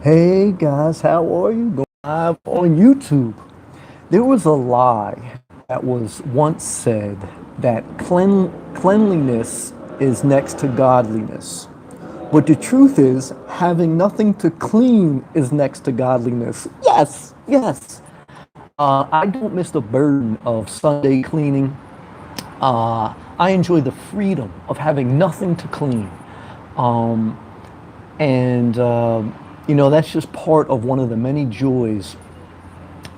Hey guys, how are you? Going live on YouTube. There was a lie that was once said that cleanliness is next to godliness. But the truth is, having nothing to clean is next to godliness. Yes, yes. I don't miss the burden of Sunday cleaning. I enjoy the freedom of having nothing to clean. And, that's just part of one of the many joys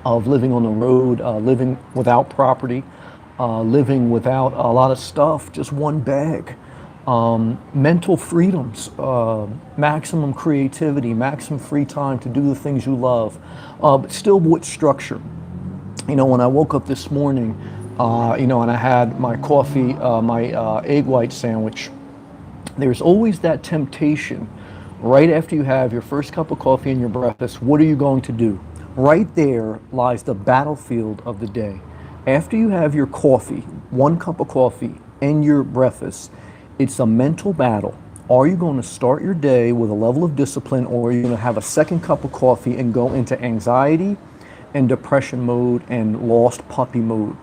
of living on the road, living without property, living without a lot of stuff, just one bag. Mental freedoms, maximum creativity, maximum free time to do the things you love, but still with structure. When I woke up this morning, and I had my coffee, my egg white sandwich, there's always that temptation right after you have your first cup of coffee and your breakfast. What are you going to do? Right there lies the battlefield of the day. After you have your coffee, one cup of coffee, and your breakfast, it's a mental battle. Are you going to start your day with a level of discipline, or are you going to have a second cup of coffee and go into anxiety and depression mode and lost puppy mode?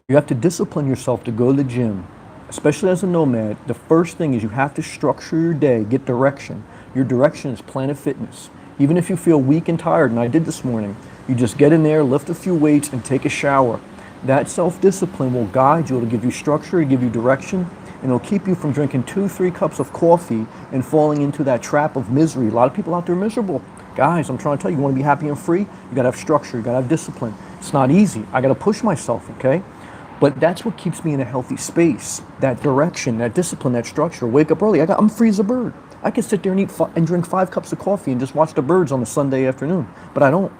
You have to discipline yourself to go to the gym, especially as a nomad. The first thing is you have to structure your day, get direction. Your direction is Planet Fitness. Even if you feel weak and tired, and I did this morning, you just get in there, lift a few weights, and take a shower. That self-discipline will guide you. It'll give you structure, it'll give you direction, and it'll keep you from drinking 2-3 cups of coffee and falling into that trap of misery. A lot of people out there are miserable. Guys, I'm trying to tell you, you want to be happy and free? You got to have structure, you got to have discipline. It's not easy. I got to push myself, okay? But that's what keeps me in a healthy space. That direction, that discipline, that structure. Wake up early. I'm free as a bird. I can sit there and and drink 5 cups of coffee and just watch the birds on a Sunday afternoon. But I don't.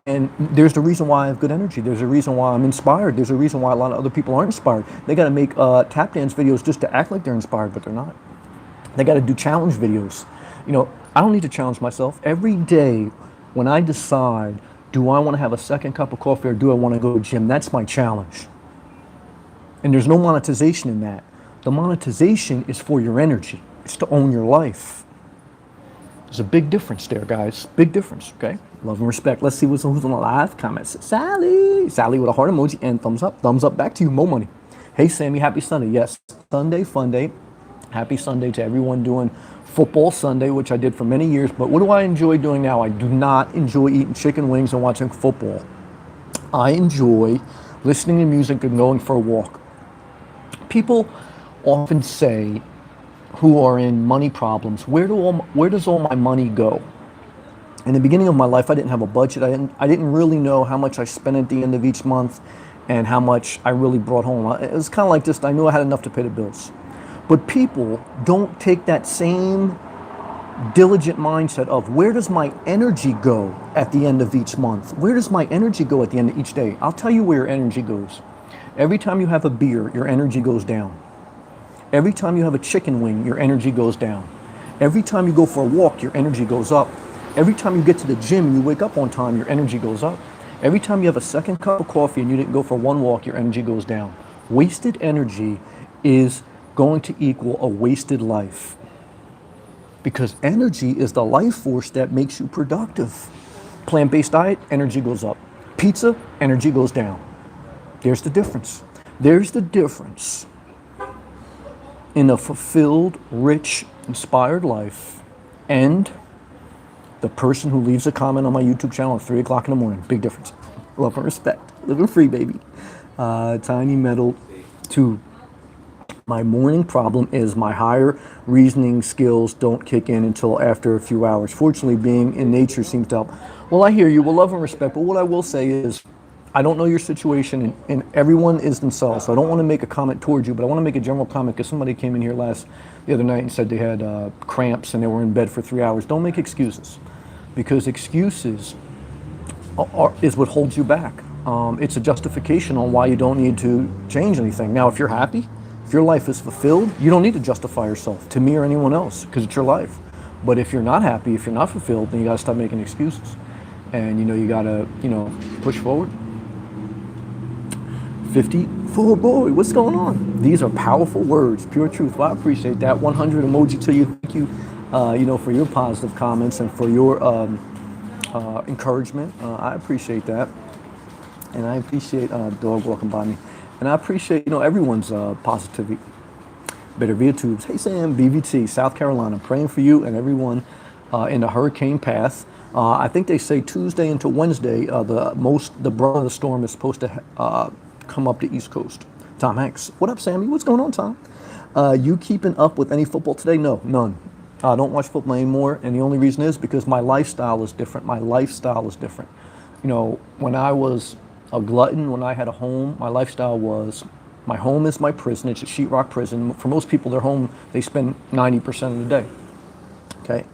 And there's the reason why I have good energy. There's a reason why I'm inspired. There's a reason why a lot of other people aren't inspired. They got to make tap dance videos just to act like they're inspired, but they're not. They got to do challenge videos. I don't need to challenge myself. Every day when I decide, do I want to have a second cup of coffee or do I want to go to the gym? That's my challenge. And there's no monetization in that. The monetization is for your energy. It's to own your life. There's a big difference there, guys. Big difference, okay? Love and respect. Let's see who's on the live comments. Sally. Sally with a heart emoji and thumbs up. Thumbs up back to you. More money. Hey, Sammy, happy Sunday. Yes, Sunday, fun day. Happy Sunday to everyone doing football Sunday, which I did for many years. But what do I enjoy doing now? I do not enjoy eating chicken wings and watching football. I enjoy listening to music and going for a walk. People often say, who are in money problems, where does all my money go? In the beginning of my life, I didn't have a budget. I didn't really know how much I spent at the end of each month and how much I really brought home. It was kind of like just, I knew I had enough to pay the bills. But people don't take that same diligent mindset of, where does my energy go at the end of each month? Where does my energy go at the end of each day? I'll tell you where your energy goes. Every time you have a beer, your energy goes down. Every time you have a chicken wing, your energy goes down. Every time you go for a walk, your energy goes up. Every time you get to the gym and you wake up on time, your energy goes up. Every time you have a second cup of coffee and you didn't go for one walk, your energy goes down. Wasted energy is going to equal a wasted life. Because energy is the life force that makes you productive. Plant-based diet, energy goes up. Pizza, energy goes down. There's the difference. There's the difference in a fulfilled, rich, inspired life and the person who leaves a comment on my YouTube channel at 3 o'clock in the morning. Big difference. Love and respect. Living free, baby. Tiny Metal 2. My morning problem is my higher reasoning skills don't kick in until after a few hours. Fortunately, being in nature seems to help. Well, I hear you. Well, love and respect. But what I will say is, I don't know your situation, and everyone is themselves, so I don't want to make a comment towards you, but I want to make a general comment because somebody came in here the other night and said they had cramps and they were in bed for 3 hours. Don't make excuses, because excuses is what holds you back. It's a justification on why you don't need to change anything. Now, if you're happy, if your life is fulfilled, you don't need to justify yourself to me or anyone else, because it's your life. But if you're not happy, if you're not fulfilled, then you got to stop making excuses. And you got to, push forward. 54 boy, what's going on? These are powerful words, pure truth. Well, I appreciate that. 100 emoji to you. Thank you. for your positive comments and for your encouragement. I appreciate that. And I appreciate dog walking by me. And I appreciate, everyone's positivity. Better via tubes. Hey Sam, BVT, South Carolina, praying for you and everyone in the hurricane path. I think they say Tuesday into Wednesday, the brunt of the storm is supposed to come up the East Coast. Tom Hanks. What up, Sammy? What's going on, Tom? You keeping up with any football today? No, none. I don't watch football anymore, and the only reason is because my lifestyle is different. My lifestyle is different. When I was a glutton, when I had a home, my lifestyle was, my home is my prison. It's a sheetrock prison. For most people, their home, they spend 90% of the day. Okay?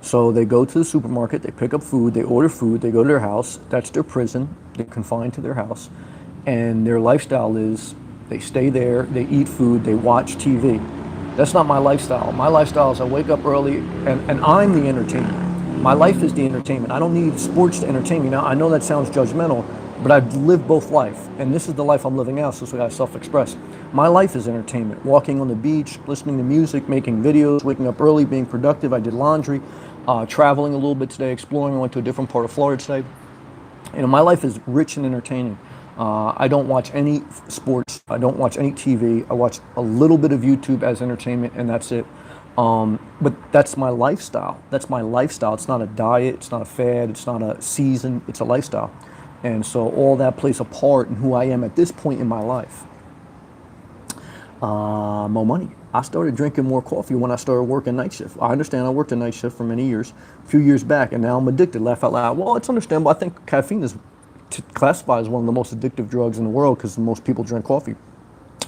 So they go to the supermarket, they pick up food, they order food, they go to their house. That's their prison. They're confined to their house. And their lifestyle is, they stay there, they eat food, they watch TV. That's not my lifestyle. My lifestyle is I wake up early and I'm the entertainment. My life is the entertainment. I don't need sports to entertain me. Now, I know that sounds judgmental, but I've lived both life. And this is the life I'm living now, so I self-express. My life is entertainment. Walking on the beach, listening to music, making videos, waking up early, being productive. I did laundry, traveling a little bit today, exploring. I went to a different part of Florida today. My life is rich and entertaining. I don't watch any sports. I don't watch any TV. I watch a little bit of YouTube as entertainment, and that's it. But that's my lifestyle. That's my lifestyle. It's not a diet. It's not a fad. It's not a season. It's a lifestyle. And so all that plays a part in who I am at this point in my life. More money. I started drinking more coffee when I started working night shift. I understand I worked a night shift for many years, a few years back, and now I'm addicted. Laugh out loud. Well, it's understandable. I think caffeine is classified as one of the most addictive drugs in the world because most people drink coffee.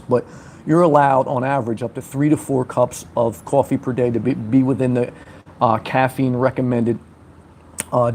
But you're allowed, on average, up to 3 to 4 cups of coffee per day to be within the caffeine recommended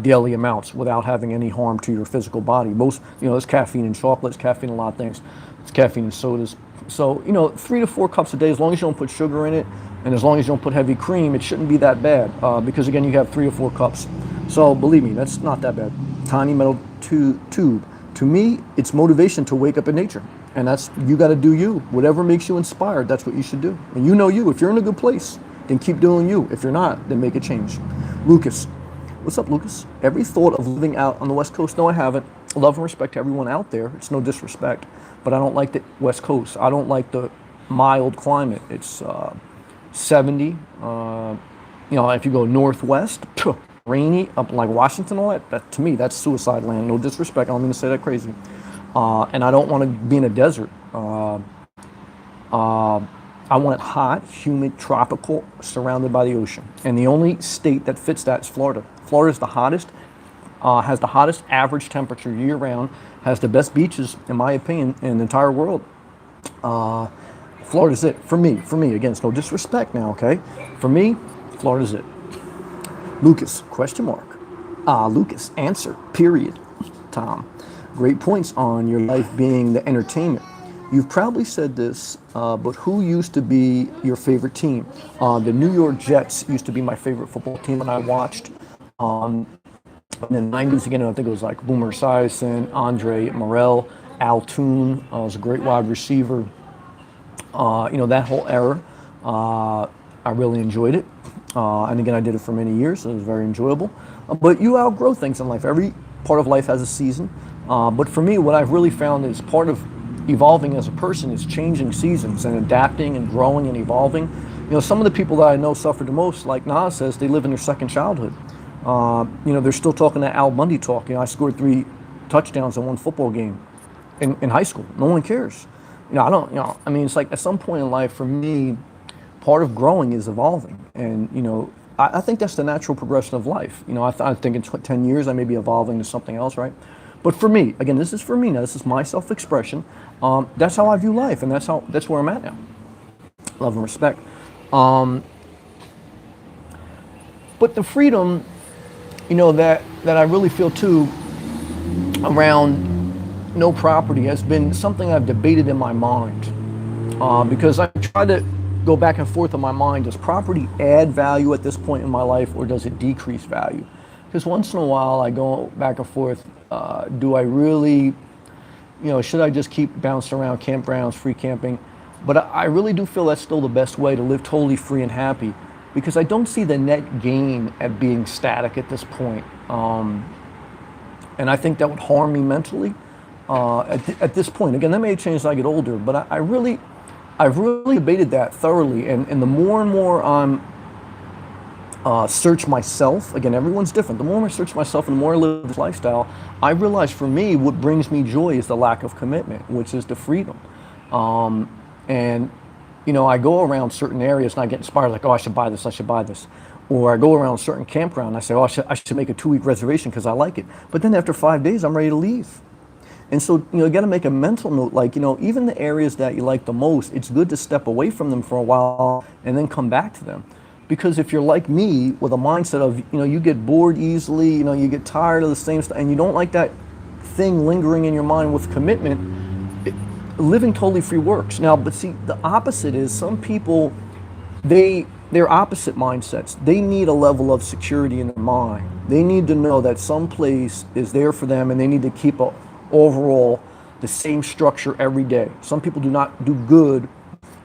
daily amounts without having any harm to your physical body. There's caffeine in chocolate, there's caffeine in a lot of things. There's caffeine in sodas. So, 3 to 4 cups a day, as long as you don't put sugar in it, and as long as you don't put heavy cream, it shouldn't be that bad. Because again, you have 3 or 4 cups. So believe me, that's not that bad. Tiny metal tube. To me, it's motivation to wake up in nature. And that's, you got to do you. Whatever makes you inspired, that's what you should do. And you. If you're in a good place, then keep doing you. If you're not, then make a change. Lucas. What's up, Lucas? Every thought of living out on the West Coast? No, I haven't. Love and respect to everyone out there. It's no disrespect. But I don't like the West Coast. I don't like the mild climate. It's 70. If you go northwest, rainy, up like Washington, all that, to me, that's suicide land. No disrespect. I don't mean to say that crazy. And I don't want to be in a desert. I want it hot, humid, tropical, surrounded by the ocean. And the only state that fits that is Florida. Florida is the hottest, has the hottest average temperature year round, has the best beaches, in my opinion, in the entire world. Florida's it. For me, again, it's no disrespect now, okay? For me, Florida's it. Lucas, question mark. Lucas, answer, period. Tom, great points on your life being the entertainment. You've probably said this, but who used to be your favorite team? The New York Jets used to be my favorite football team when I watched. In the 90s, again, I think it was like Boomer Esiason, Andre Morrell, Al Toon was a great wide receiver. That whole era, I really enjoyed it. And again, I did it for many years, so it was very enjoyable. But you outgrow things in life. Every part of life has a season. But for me, what I've really found is part of evolving as a person is changing seasons and adapting and growing and evolving. Some of the people that I know suffered the most, like Nas says, they live in their second childhood. They're still talking that Al Bundy talk. I scored 3 touchdowns in one football game in high school. No one cares. It's like at some point in life, for me, part of growing is evolving. And, I think that's the natural progression of life. I think in 10 years, I may be evolving to something else, right? But for me, again, this is for me now. This is my self-expression. That's how I view life, and that's where I'm at now. Love and respect. But the freedom, that I really feel too around no property has been something I've debated in my mind. Because I try to go back and forth in my mind. Does property add value at this point in my life, or does it decrease value? Because once in a while I go back and forth. Do I really, should I just keep bouncing around campgrounds, free camping? But I really do feel that's still the best way to live totally free and happy. because I don't see the net gain at being static at this point. And I think that would harm me mentally at this point. Again, that may change as I get older, but I've really debated that thoroughly. And the more and more I'm search myself, again, everyone's different. The more I search myself and the more I live this lifestyle, I realize for me, what brings me joy is the lack of commitment, which is the freedom. And I go around certain areas and I get inspired, like, oh, I should buy this, I should buy this. Or I go around a certain campground and I say, oh, I should make a 2-week reservation because I like it. But then after 5 days, I'm ready to leave. And so, you got to make a mental note, like, even the areas that you like the most, it's good to step away from them for a while and then come back to them. Because if you're like me, with a mindset of, you get bored easily, you get tired of the same stuff, and you don't like that thing lingering in your mind with commitment, living totally free works. Now, but see, the opposite is some people, they're opposite mindsets. They need a level of security in their mind. They need to know that some place is there for them, and they need to keep overall the same structure every day. Some people do not do good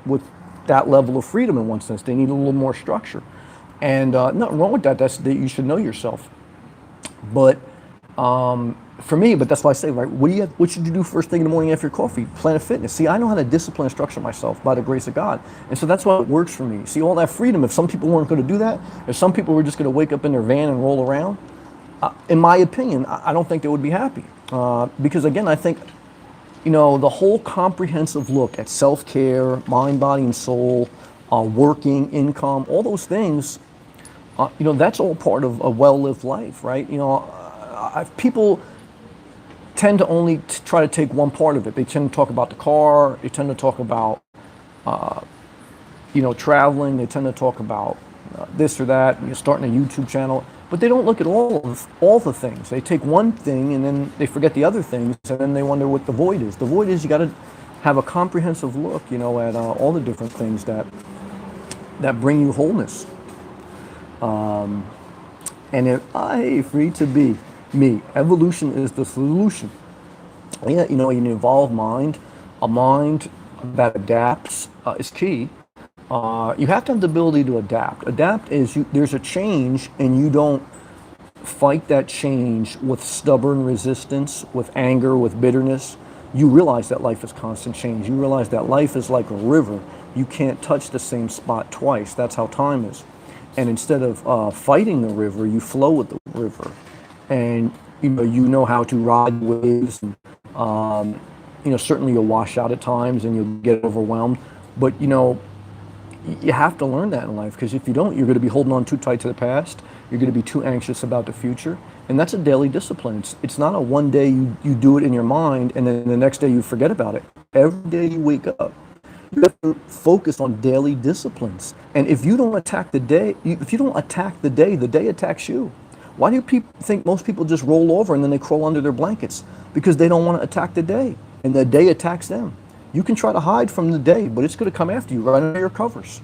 with that level of freedom in one sense. They need a little more structure. And nothing wrong with that. That you should know yourself. But for me, but that's why I say, right, what should you do first thing in the morning after your coffee? Planet Fitness. See, I know how to discipline and structure myself by the grace of God. And so that's why it works for me. See, all that freedom, if some people weren't going to do that, if some people were just going to wake up in their van and roll around, in my opinion, I don't think they would be happy. Because again, I think, the whole comprehensive look at self-care, mind, body, and soul, working, income, all those things, that's all part of a well-lived life, right? People tend to only try to take one part of it. They tend to talk about the car. They tend to talk about, traveling. They tend to talk about this or that. Starting a YouTube channel. But they don't look at all the things. They take one thing and then they forget the other things, and then they wonder what the void is. The void is you got to have a comprehensive look, at all the different things that bring you wholeness. And if I free to be me, evolution is the solution. Yeah, an evolved mind, a mind that adapts is key. You have to have the ability to adapt. Adapt is there's a change, and you don't fight that change with stubborn resistance, with anger, with bitterness. You realize that life is constant change. You realize that life is like a river. You can't touch the same spot twice. That's how time is. And instead of fighting the river, you flow with the river. And you know how to ride waves. And, certainly you'll wash out at times and you'll get overwhelmed. But you have to learn that in life, because if you don't, you're going to be holding on too tight to the past. You're going to be too anxious about the future. And that's a daily discipline. It's not a one day you do it in your mind and then the next day you forget about it. Every day you wake up, you have to focus on daily disciplines. And if you don't attack the day, the day attacks you. Why do people think most people just roll over and then they crawl under their blankets? Because they don't want to attack the day, and the day attacks them. You can try to hide from the day, but it's going to come after you right under your covers.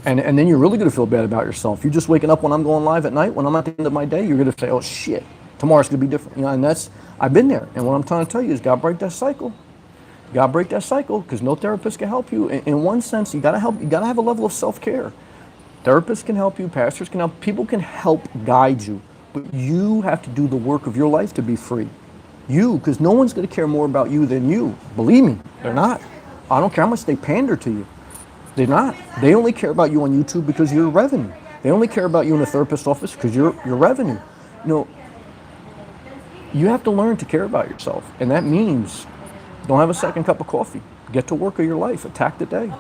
And then you're really going to feel bad about yourself. You're just waking up when I'm going live at night, when I'm at the end of my day, you're going to say, oh shit, tomorrow's going to be different. And I've been there. And what I'm trying to tell you is, got to break that cycle. You got to break that cycle, because no therapist can help you. In one sense, you got to have a level of self-care. Therapists can help you, pastors can help, people can help guide you, but you have to do the work of your life to be free. Because no one's going to care more about you than you. Believe me, they're not. I don't care how much they pander to you. They're not. They only care about you on YouTube because you're revenue. They only care about you in a therapist's office because you're revenue. You have to learn to care about yourself. And that means don't have a second cup of coffee. Get to work of your life. Attack the day.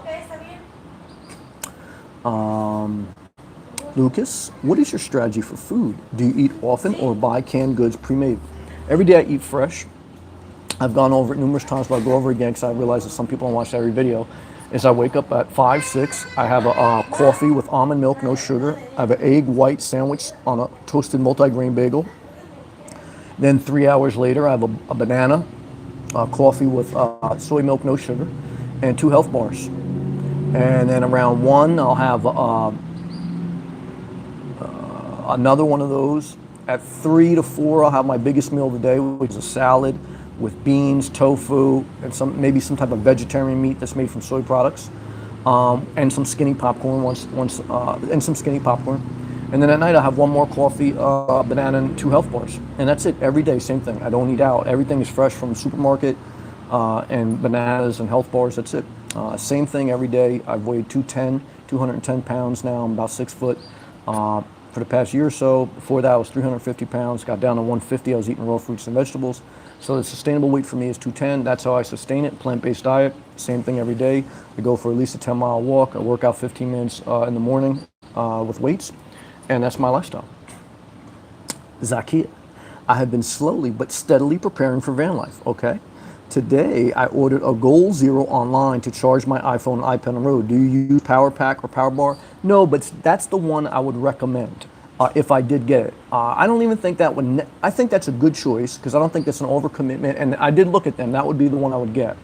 Lucas, what is your strategy for food? Do you eat often or buy canned goods pre-made? Every day I eat fresh. I've gone over it numerous times, but I'll go over it again because I realize that some people don't watch every video. I wake up at 5, 6. I have a coffee with almond milk, no sugar. I have an egg white sandwich on a toasted multigrain bagel. Then 3 hours later, I have a banana, coffee with soy milk, no sugar, and 2 health bars. And then around 1, I'll have another one of those. At 3 to 4, I'll have my biggest meal of the day, which is a salad with beans, tofu, and maybe some type of vegetarian meat that's made from soy products. and some skinny popcorn and some skinny popcorn. And then at night I'll have one more coffee, banana, and 2 health bars. And that's it every day, same thing. I don't eat out. Everything is fresh from the supermarket, and bananas and health bars, that's it. Same thing every day. I've weighed 210 pounds now. I'm about 6 foot. For the past year or so, before that I was 350 pounds, got down to 150. I was eating raw fruits and vegetables. So the sustainable weight for me is 210. That's how I sustain it. Plant-based diet, same thing every day. I go for at least a 10-mile walk. I work out 15 minutes in the morning with weights, and that's my lifestyle. Zakia, I have been slowly but steadily preparing for van life, okay? Today, I ordered a Goal Zero online to charge my iPhone and iPad on the road. Do you use Power Pack or Power Bar? No, but that's the one I would recommend if I did get it. I don't even think that would, I think that's a good choice because I don't think that's an overcommitment. And I did look at them. That would be the one I would get.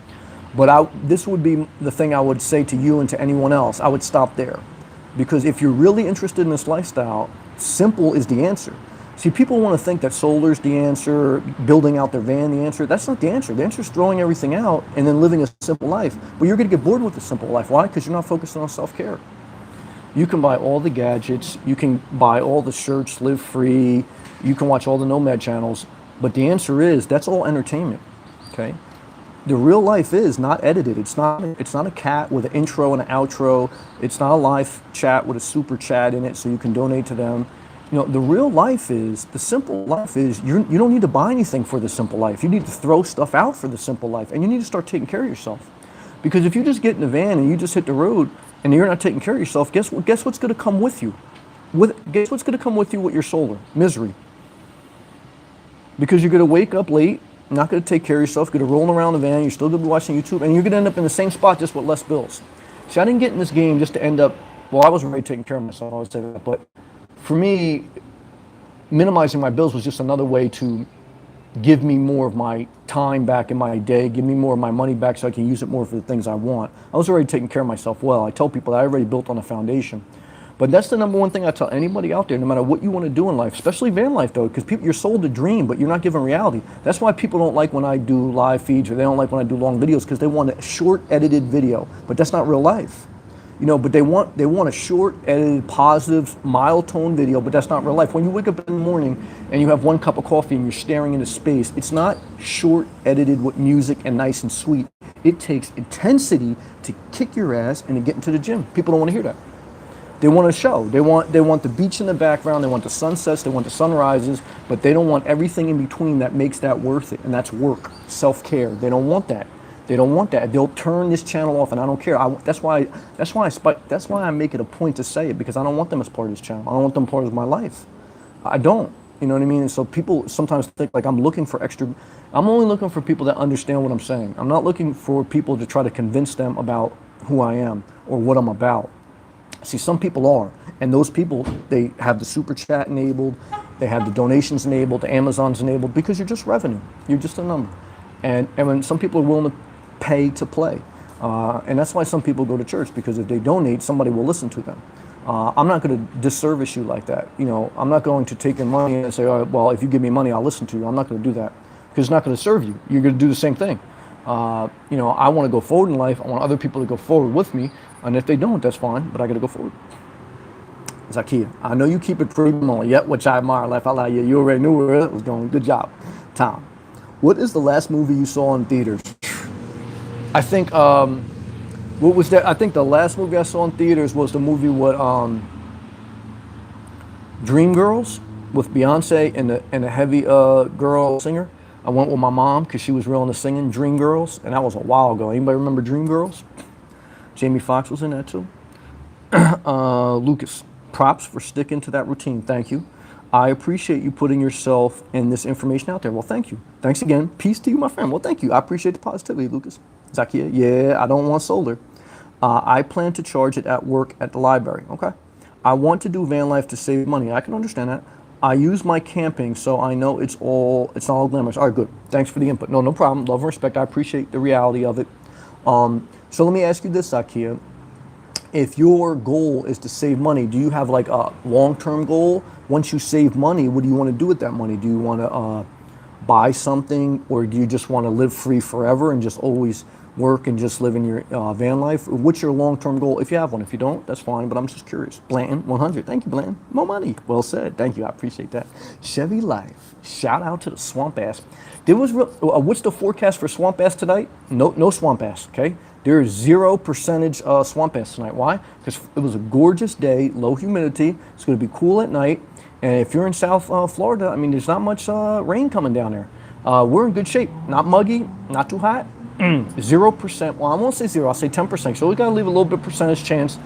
But this would be the thing I would say to you and to anyone else. I would stop there. Because if you're really interested in this lifestyle, simple is the answer. See, people want to think that solar's the answer, building out their van the answer. That's not the answer. The answer is throwing everything out and then living a simple life. But you're going to get bored with the simple life. Why? Because you're not focusing on self-care. You can buy all the gadgets. You can buy all the shirts, live free. You can watch all the Nomad channels. But the answer is that's all entertainment, okay? The real life is not edited. It's not a cat with an intro and an outro. It's not a live chat with a super chat in it so you can donate to them. You know, the real life is, the simple life is, you don't need to buy anything for the simple life. You need to throw stuff out for the simple life, and you need to start taking care of yourself. Because if you just get in the van and you just hit the road and you're not taking care of yourself, guess what's going to come with you? Guess what's going to come with you with your solar? Misery. Because you're going to wake up late, not going to take care of yourself, going to roll around the van, you're still going to be watching YouTube, and you're going to end up in the same spot just with less bills. See, I didn't get in this game just to end up, well, I wasn't really taking care of myself, I always say that, but for me, minimizing my bills was just another way to give me more of my time back in my day, give me more of my money back so I can use it more for the things I want. I was already taking care of myself well. I tell people that I already built on a foundation. But that's the number one thing I tell anybody out there, no matter what you want to do in life, especially van life though, because you're sold a dream, but you're not given reality. That's why people don't like when I do live feeds or they don't like when I do long videos because they want a short edited video, but that's not real life. You know, but they want a short, edited, positive, mild tone video, but that's not real life. When you wake up in the morning and you have one cup of coffee and you're staring into space, it's not short, edited with music and nice and sweet. It takes intensity to kick your ass and to get into the gym. People don't want to hear that. They want a show. They want the beach in the background. They want the sunsets. They want the sunrises, but they don't want everything in between that makes that worth it, and that's work, self-care. They don't want that. They don't want that. They'll turn this channel off, and I don't care. That's why I make it a point to say it, because I don't want them as part of this channel. I don't want them part of my life. I don't. You know what I mean? And so people sometimes think like I'm looking for extra. I'm only looking for people that understand what I'm saying. I'm not looking for people to try to convince them about who I am or what I'm about. See, some people are, and those people, they have the super chat enabled, they have the donations enabled, the Amazon's enabled, because you're just revenue. You're just a number. And when some people are willing to pay to play. And that's why some people go to church, because if they donate, somebody will listen to them. I'm not going to disservice you like that. You know, I'm not going to take your money and say, oh, well, if you give me money, I'll listen to you. I'm not going to do that, because it's not going to serve you. You're going to do the same thing. You know, I want to go forward in life. I want other people to go forward with me. And if they don't, that's fine, but I got to go forward. Zakia, I know you keep it pretty minimal, yet, which I admire. Laugh out loud. Yeah, you already knew where it was going. Good job. Tom, what is the last movie you saw in theaters? I think, what was that? I think the last movie I saw in theaters was the movie with Dreamgirls with Beyonce and the heavy girl singer. I went with my mom because she was real into singing Dreamgirls, and that was a while ago. Anybody remember Dreamgirls? Jamie Foxx was in that too. Lucas, props for sticking to that routine. Thank you. I appreciate you putting yourself and this information out there. Well, thank you. Thanks again. Peace to you, my friend. Well, thank you. I appreciate the positivity, Lucas. Zakia, yeah, I don't want solar. I plan to charge it at work at the library. Okay. I want to do van life to save money. I can understand that. I use my camping, so I know it's not all glamorous. All right, good. Thanks for the input. No problem. Love and respect. I appreciate the reality of it. So let me ask you this, Zakia. If your goal is to save money, do you have like a long-term goal? Once you save money, what do you want to do with that money? Do you want to buy something, or do you just want to live free forever and just always work and just living your van life? What's your long-term goal? If you have one, if you don't, that's fine. But I'm just curious. Blanton, 100. Thank you, Blanton. More money. Well said. Thank you. I appreciate that. Chevy Life. Shout out to the swamp ass. What's the forecast for swamp ass tonight? No swamp ass. Okay. There is 0% swamp ass tonight. Why? Because it was a gorgeous day, low humidity. It's going to be cool at night. And if you're in South Florida, I mean, there's not much rain coming down there. We're in good shape. Not muggy, not too hot. 0%. Well, I won't say 0. I'll say 10%. So we got to leave a little bit percentage chance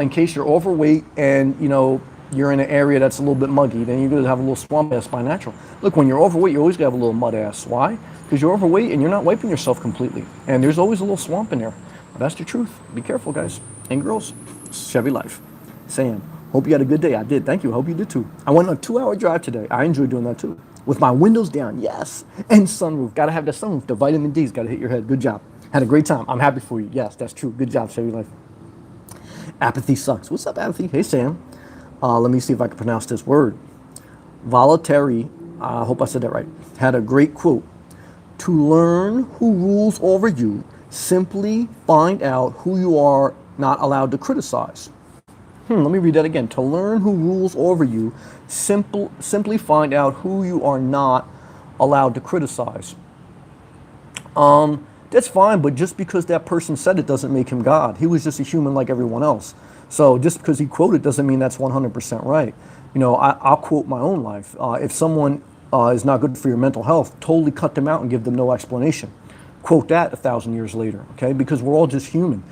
in case you're overweight and you're in an area that's a little bit muggy. Then you're going to have a little swamp ass by natural. Look, when you're overweight, you always got to have a little mud ass. Why? Because you're overweight and you're not wiping yourself completely. And there's always a little swamp in there. That's the truth. Be careful, guys and girls. Chevy Life. Sam, hope you had a good day. I did. Thank you. Hope you did too. I went on a 2-hour drive today. I enjoyed doing that too. With my windows down, yes. And sunroof. Got to have the sunroof. The vitamin D's got to hit your head. Good job. Had a great time. I'm happy for you. Yes, that's true. Good job, Chevy Life. Apathy sucks. What's up, Apathy? Hey, Sam. Let me see if I can pronounce this word. Voluntary, I hope I said that right, had a great quote. To learn who rules over you, simply find out who you are not allowed to criticize. Let me read that again. To learn who rules over you, simply find out who you are not allowed to criticize. That's fine, but just because that person said it doesn't make him God. He was just a human like everyone else. So just because he quoted doesn't mean that's 100% right. I'll quote my own life. If someone is not good for your mental health, totally cut them out and give them no explanation. Quote that 1,000 years later, okay? Because we're all just human.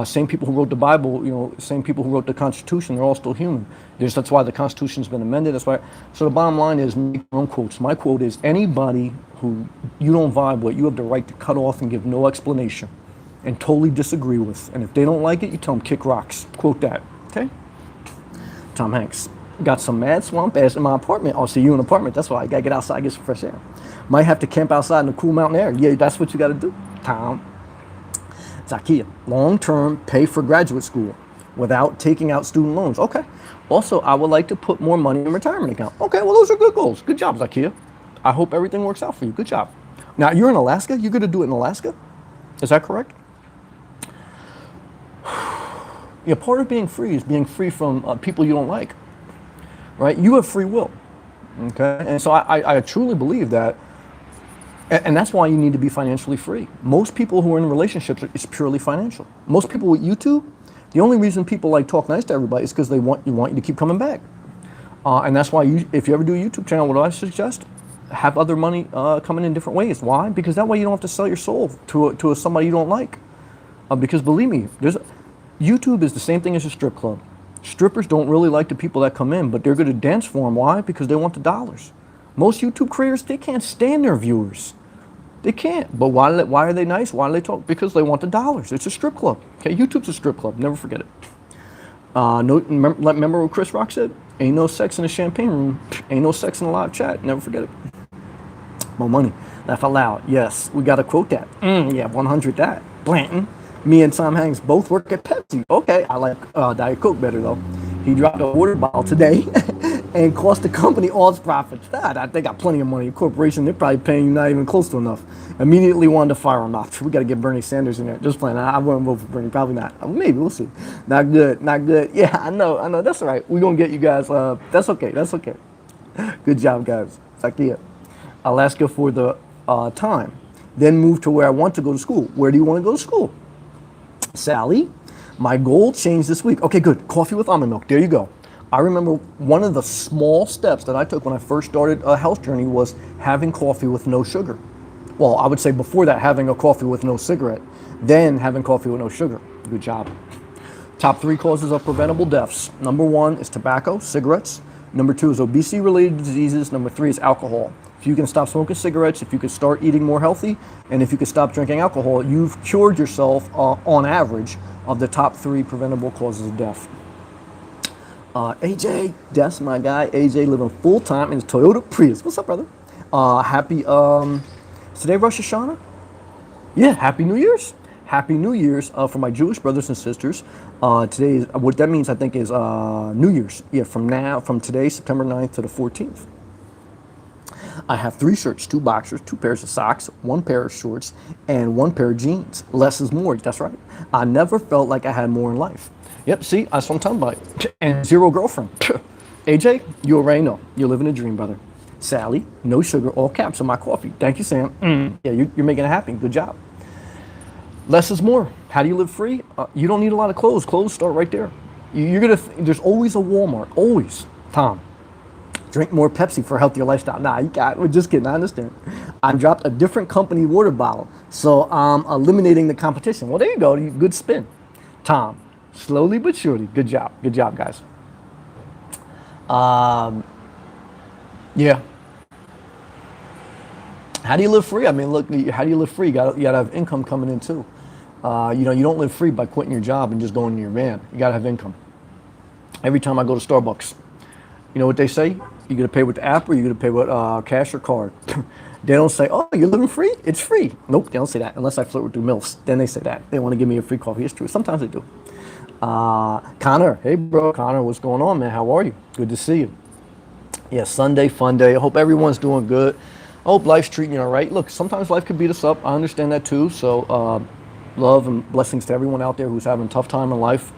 Same people who wrote the Bible, same people who wrote the Constitution, they're all still human. That's why the Constitution's been amended. That's why. So the bottom line is, make your own quotes. My quote is, anybody who you don't vibe with, you have the right to cut off and give no explanation and totally disagree with. And if they don't like it, you tell them kick rocks. Quote that, okay? Tom Hanks. Got some mad swamp ass in my apartment. Oh, so you in an apartment. That's why I got to get outside, get some fresh air. Might have to camp outside in the cool mountain air. Yeah, that's what you got to do, Tom. Zakia, long-term pay for graduate school without taking out student loans. Okay. Also, I would like to put more money in retirement account. Okay, well, those are good goals. Good job, Zakia. I hope everything works out for you. Good job. Now, you're in Alaska? You're going to do it in Alaska? Is that correct? Yeah, part of being free is being free from people you don't like, right? You have free will, okay? And so I truly believe that. And that's why you need to be financially free. Most people who are in relationships, it's purely financial. Most people with YouTube, the only reason people talk nice to everybody is because they want you to keep coming back. And that's why if you ever do a YouTube channel, what do I suggest? Have other money coming in different ways. Why? Because that way you don't have to sell your soul to somebody you don't like. Because believe me, YouTube is the same thing as a strip club. Strippers don't really like the people that come in, but they're going to dance for them. Why? Because they want the dollars. Most YouTube creators, they can't stand their viewers. They can't. But why are they nice? Why do they talk? Because they want the dollars. It's a strip club. Okay, YouTube's a strip club. Never forget it. Remember what Chris Rock said? Ain't no sex in the champagne room. Ain't no sex in the live chat. Never forget it. More money. Laugh out loud. Yes, we got to quote that. Yeah, 100 that. Blanton. Me and Tom Hanks both work at Pepsi. Okay, I like Diet Coke better though. He dropped a water bottle today and cost the company all its profits. They got plenty of money. A corporation, they're probably paying you not even close to enough. Immediately wanted to fire him off. We got to get Bernie Sanders in there. Just playing. I wouldn't vote for Bernie. Probably not. Maybe. We'll see. Not good. Not good. Yeah, I know. That's all right. We're going to get you guys. That's okay. That's okay. Good job, guys. Zakia. Alaska for the time. Then move to where I want to go to school. Where do you want to go to school? Sally, my goal changed this week. Okay, good. Coffee with almond milk. There you go. I remember one of the small steps that I took when I first started a health journey was having coffee with no sugar. Well, I would say before that, having a coffee with no cigarette, then having coffee with no sugar. Good job. Top 3 causes of preventable deaths. Number 1 is tobacco, cigarettes. Number 2 is obesity-related diseases. Number 3 is alcohol. If you can stop smoking cigarettes, if you can start eating more healthy, and if you can stop drinking alcohol, you've cured yourself on average of the top 3 preventable causes of death. AJ, that's my guy. AJ living full-time in his Toyota Prius. What's up, brother? Happy, today Rosh Hashanah? Yeah, Happy New Year's. Happy New Year's for my Jewish brothers and sisters. Today is, what that means, I think, is New Year's. Yeah, from today, September 9th to the 14th. I have 3 shirts, 2 boxers, 2 pairs of socks, 1 pair of shorts, and 1 pair of jeans. Less is more. That's right. I never felt like I had more in life. Yep, see, that's what I'm talking about. And 0 girlfriend. AJ, you already know. You're living a dream, brother. Sally, no sugar, all caps on my coffee. Thank you, Sam. Yeah, you're making it happen. Good job. Less is more. How do you live free? You don't need a lot of clothes. Clothes start right there. There's always a Walmart. Always. Tom, drink more Pepsi for a healthier lifestyle. Nah, you got it. We're just kidding. I understand. I dropped a different company water bottle, so I'm eliminating the competition. Well, there you go. Good spin. Tom, slowly but surely. Good job. Good job, guys. Yeah. How do you live free? I mean, look, how do you live free? You gotta have income coming in too. You don't live free by quitting your job and just going to your van. You gotta have income. Every time I go to Starbucks, you know what they say? You gonna pay with the app or you gonna pay with cash or card? They don't say, oh, you're living free? It's free. Nope, they don't say that unless I flirt with the MILFs. Then they say that. They want to give me a free coffee. It's true. Sometimes they do. Connor, hey bro, Connor, what's going on, man? How are you? Good to see you. Yeah, Sunday, fun day. I hope everyone's doing good. I hope life's treating you all right. Look, sometimes life could beat us up. I understand that too. So love and blessings to everyone out there who's having a tough time in life.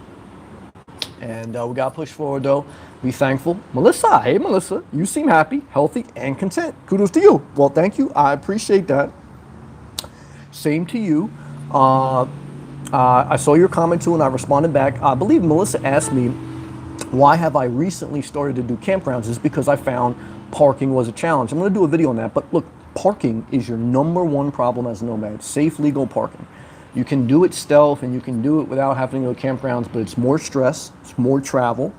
And we got to push forward, though. Be thankful. Melissa, hey, Melissa, you seem happy, healthy, and content. Kudos to you. Well, thank you. I appreciate that. Same to you. I saw your comment, too, and I responded back. I believe Melissa asked me, why have I recently started to do campgrounds? It's because I found parking was a challenge. I'm going to do a video on that. But look, parking is your #1 problem as a nomad. Safe, legal parking. You can do it stealth and you can do it without having to go to campgrounds, but it's more stress, it's more travel.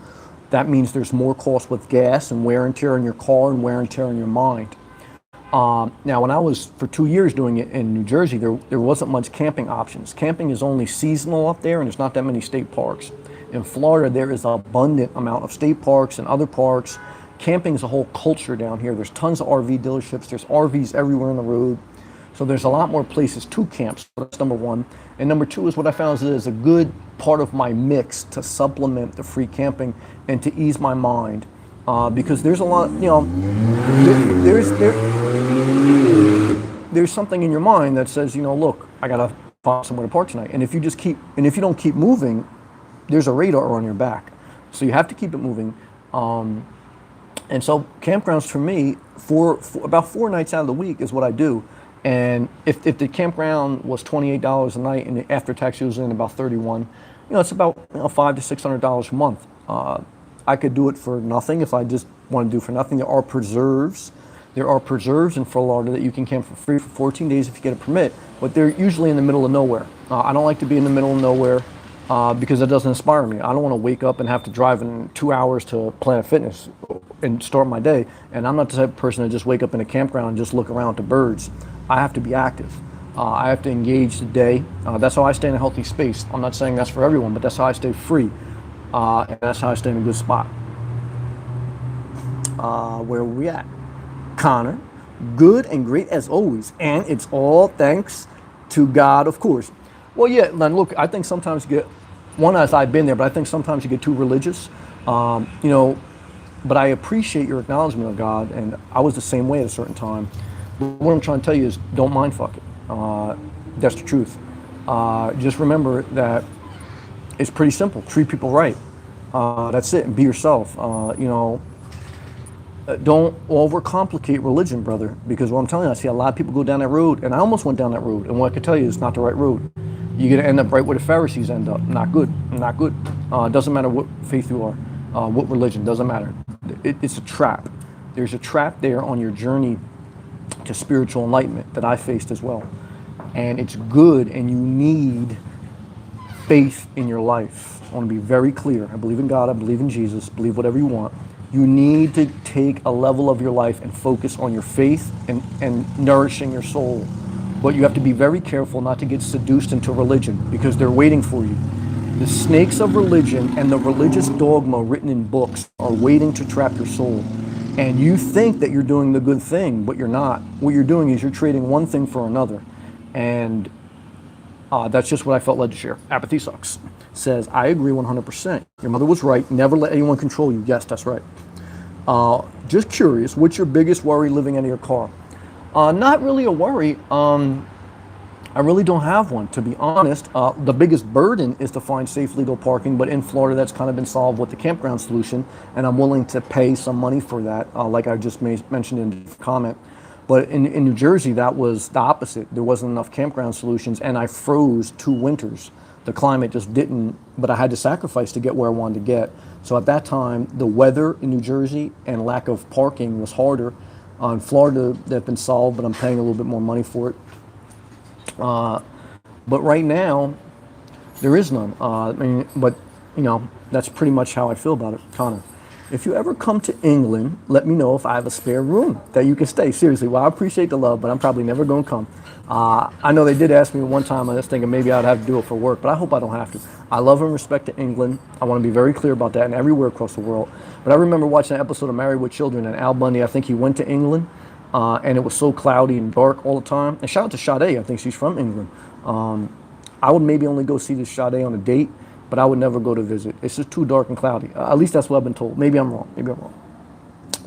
That means there's more cost with gas and wear and tear on your car and wear and tear on your mind. Now, when I was for 2 years doing it in New Jersey, there wasn't much camping options. Camping is only seasonal up there and there's not that many state parks. In Florida, there is an abundant amount of state parks and other parks. Camping is a whole culture down here. There's tons of RV dealerships. There's RVs everywhere on the road. So there's a lot more places to camp. So that's #1. And #2 is what I found is a good part of my mix to supplement the free camping and to ease my mind. Because there's a lot, there's something in your mind that says, look, I gotta find somewhere to park tonight. And if you don't keep moving, there's a radar on your back. So you have to keep it moving. And so campgrounds for me, for about 4 nights out of the week is what I do. And if the campground was $28 a night and the after tax was in about 31, it's about $500 to $600 a month. I could do it for nothing if I just want to do it for nothing. There are preserves. There are preserves in Florida that you can camp for free for 14 days if you get a permit, but they're usually in the middle of nowhere. I don't like to be in the middle of nowhere because it doesn't inspire me. I don't want to wake up and have to drive in 2 hours to Planet Fitness and start my day. And I'm not the type of person to just wake up in a campground and just look around at the birds. I have to be active. I have to engage the day. That's how I stay in a healthy space. I'm not saying that's for everyone, but that's how I stay free. And that's how I stay in a good spot. Where are we at? Connor, good and great as always. And it's all thanks to God, of course. Well, yeah, Len, look, I think sometimes you get, as I've been there, but I think sometimes you get too religious. But I appreciate your acknowledgement of God, and I was the same way at a certain time. But what I'm trying to tell you is don't mind fuck it. That's the truth. Just remember that it's pretty simple. Treat people right. That's it, and be yourself. Don't overcomplicate religion, brother, because what I'm telling you, I see a lot of people go down that road, and I almost went down that road, and what I can tell you is not the right road. You're going to end up right where the Pharisees end up. Not good. Not good. Doesn't matter what faith you are, what religion, doesn't matter. It's a trap. There's a trap there on your journey to spiritual enlightenment that I faced as well. And it's good, and you need faith in your life. I want to be very clear. I believe in God, I believe in Jesus, believe whatever you want. You need to take a level of your life and focus on your faith and nourishing your soul. But you have to be very careful not to get seduced into religion because they're waiting for you. The snakes of religion and the religious dogma written in books are waiting to trap your soul. And you think that you're doing the good thing, but you're not. What you're doing is you're trading one thing for another. And that's just what I felt led to share. Apathy sucks. Says, I agree 100%. Your mother was right. Never let anyone control you. Yes, that's right. Just curious, what's your biggest worry living in your car? Not really a worry. I really don't have one, to be honest. The biggest burden is to find safe, legal parking, but in Florida, that's kind of been solved with the campground solution, and I'm willing to pay some money for that, like I just mentioned in the comment. But in New Jersey, that was the opposite. There wasn't enough campground solutions, and I froze 2 winters. The climate just didn't, but I had to sacrifice to get where I wanted to get. So at that time, the weather in New Jersey and lack of parking was harder. In Florida, they've been solved, but I'm paying a little bit more money for it. But right now, there is none. But that's pretty much how I feel about it, Connor. If you ever come to England, let me know if I have a spare room that you can stay. Seriously, well, I appreciate the love, but I'm probably never going to come. I know they did ask me one time. I was thinking maybe I'd have to do it for work, but I hope I don't have to. I love and respect to England. I want to be very clear about that, and everywhere across the world. But I remember watching an episode of Married with Children, and Al Bundy, I think he went to England, and it was so cloudy and dark all the time. And shout out to Sade, I think she's from England. I would maybe only go see this Sade on a date, but I would never go to visit. It's just too dark and cloudy. At least that's what I've been told. Maybe I'm wrong. Maybe I'm wrong.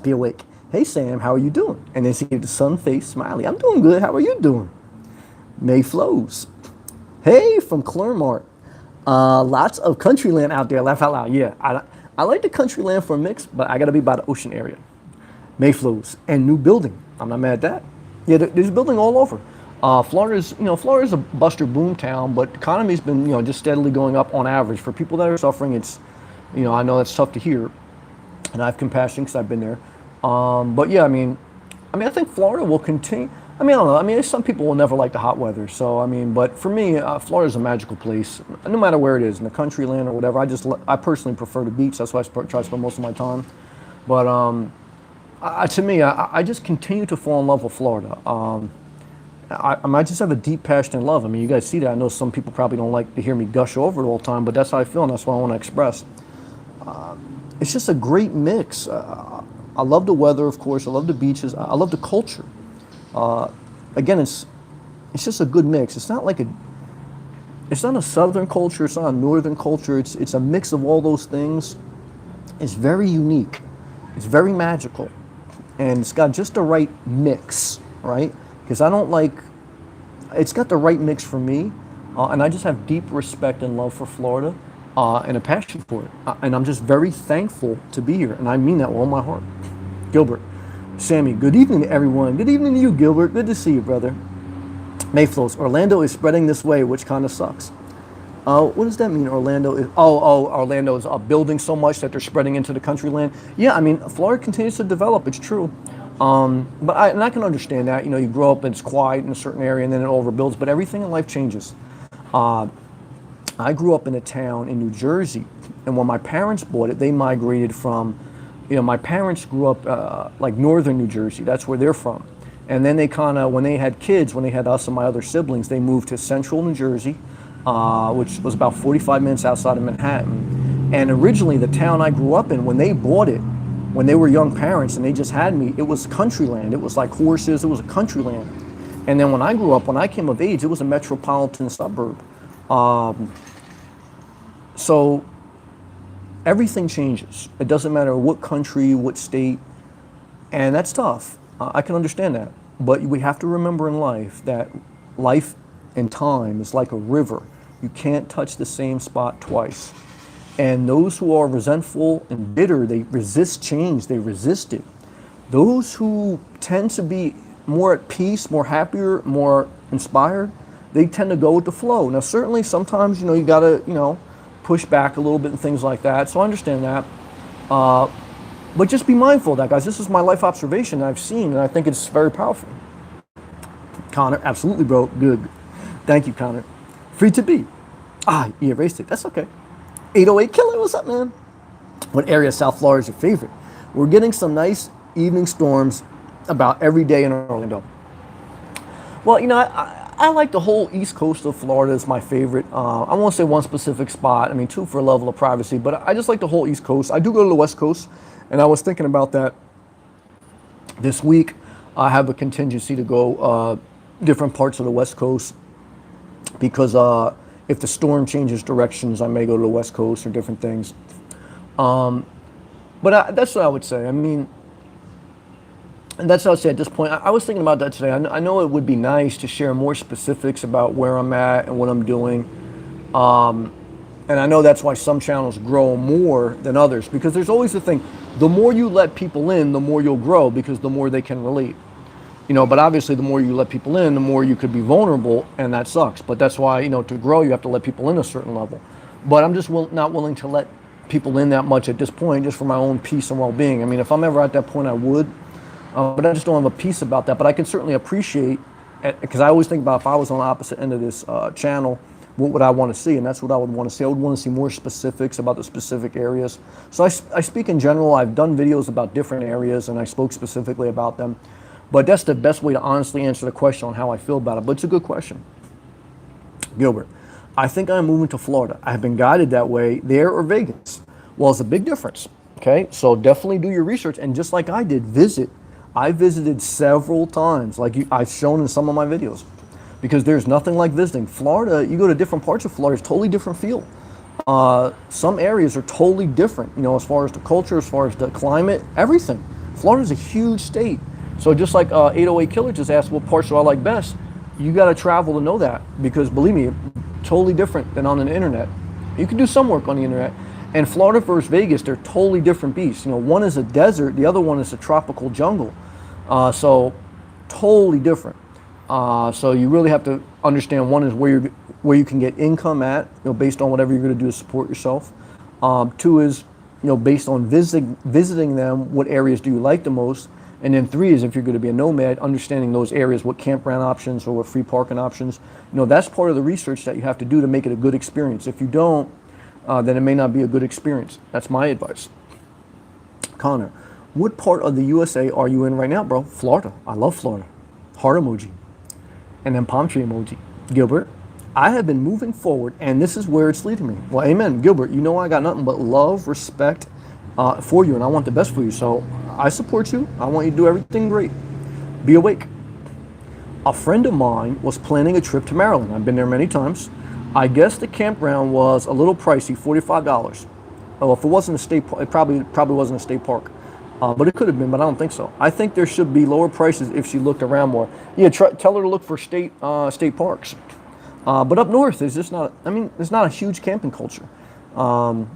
Be awake. Hey, Sam, how are you doing? And then she gave the sun face smiley. I'm doing good. How are you doing? May flows. Hey, from Clermont. Lots of country land out there. Laugh out loud. Yeah, I like the country land for a mix, but I got to be by the ocean area. May flows. And new building. I'm not mad at that. Yeah, there's building all over. Florida's a buster boom town, but the economy's been, just steadily going up on average. For people that are suffering, it's, I know that's tough to hear, and I have compassion because I've been there. But yeah, I think Florida will continue. I don't know. Some people will never like the hot weather. So, but for me, Florida's a magical place, no matter where it is, in the country land or whatever. I personally prefer the beach. That's why I try to spend most of my time. But to me, I just continue to fall in love with Florida. I just have a deep passion and love. You guys see that. I know some people probably don't like to hear me gush over it all the time, but that's how I feel, and that's what I want to express. It's just a great mix. I love the weather, of course. I love the beaches. I love the culture. Again, it's just a good mix. It's not a southern culture. It's not a northern culture. It's a mix of all those things. It's very unique. It's very magical, and it's got just the right mix, right? Because it's got the right mix for me, and I just have deep respect and love for Florida, and a passion for it. And I'm just very thankful to be here, and I mean that with all my heart. Gilbert, Sammy, good evening to everyone. Good evening to you, Gilbert. Good to see you, brother. Mayflows, Orlando is spreading this way, which kind of sucks. What does that mean, Orlando is? Orlando is building so much that they're spreading into the country land. Yeah, Florida continues to develop, it's true. But I can understand that. You grow up and it's quiet in a certain area and then it overbuilds, but everything in life changes. I grew up in a town in New Jersey, and when my parents bought it, they migrated from, my parents grew up like northern New Jersey. That's where they're from. And then they when they had kids, when they had us and my other siblings, they moved to central New Jersey, which was about 45 minutes outside of Manhattan. And originally the town I grew up in, when they bought it, when they were young parents and they just had me, it was country land. It was like horses. It was a country land. And then when I grew up, when I came of age, it was a metropolitan suburb. So everything changes. It doesn't matter what country, what state, and that's tough. I can understand that. But we have to remember in life that life and time is like a river. You can't touch the same spot twice. And those who are resentful and bitter, they resist change, they resist it. Those who tend to be more at peace, more happier, more inspired, they tend to go with the flow. Now, certainly sometimes, you gotta, push back a little bit and things like that. So I understand that. But just be mindful of that, guys. This is my life observation that I've seen, and I think it's very powerful. Connor, absolutely, bro. Good. Thank you, Connor. Free to be. You erased it. That's okay. 808 Killer, what's up, man? What area of South Florida is your favorite? We're getting some nice evening storms about every day in Orlando. Well, I like the whole east coast of Florida is my favorite. I won't say one specific spot. Two for a level of privacy, but I just like the whole east coast. I do go to the west coast, and I was thinking about that this week. I have a contingency to go different parts of the west coast because if the storm changes directions, I may go to the west coast or different things. But that's what I would say. And that's what I would say at this point. I was thinking about that today. I know it would be nice to share more specifics about where I'm at and what I'm doing. And I know that's why some channels grow more than others, because there's always the thing, the more you let people in, the more you'll grow, because the more they can relate. But obviously the more you let people in, the more you could be vulnerable, and that sucks. But that's why, to grow, you have to let people in a certain level. But I'm just not willing to let people in that much at this point, just for my own peace and well-being. I mean, if I'm ever at that point, I would. But I just don't have a peace about that. But I can certainly appreciate, because I always think about, if I was on the opposite end of this channel, what would I want to see? And that's what I would want to see. I would want to see more specifics about the specific areas. So I speak in general. I've done videos about different areas, and I spoke specifically about them. But that's the best way to honestly answer the question on how I feel about it. But it's a good question. Gilbert, I think I'm moving to Florida. I've been guided that way, there or Vegas. Well, it's a big difference. Okay, so definitely do your research. And just like I did, visit. I visited several times, like I've shown in some of my videos, because there's nothing like visiting. Florida, you go to different parts of Florida, it's totally different feel. Some areas are totally different, as far as the culture, as far as the climate, everything. Florida's a huge state. So just like 808 Killer just asked, what parts do I like best? You got to travel to know that, because believe me, totally different than on the internet. You can do some work on the internet. And Florida versus Vegas, they're totally different beasts. One is a desert, the other one is a tropical jungle. So totally different. So you really have to understand, one is where you can get income at, based on whatever you're going to do to support yourself. Two is, based on visiting them, what areas do you like the most? And then three is, if you're going to be a nomad, understanding those areas, what campground options or what free parking options. That's part of the research that you have to do to make it a good experience. If you don't, then it may not be a good experience. That's my advice. Connor, what part of the USA are you in right now, bro? Florida. I love Florida. Heart emoji. And then palm tree emoji. Gilbert, I have been moving forward, and this is where it's leading me. Well, amen. Gilbert, I got nothing but love, respect for you, and I want the best for you. So I support you. I want you to do everything great. Be awake. A friend of mine was planning a trip to Maryland. I've been there many times. I guess the campground was a little pricey, $45. Well, if it wasn't a state park, it probably wasn't a state park. But it could have been, but I don't think so. I think there should be lower prices if she looked around more. Yeah, tell her to look for state parks. But up north, there's just not, there's not a huge camping culture. And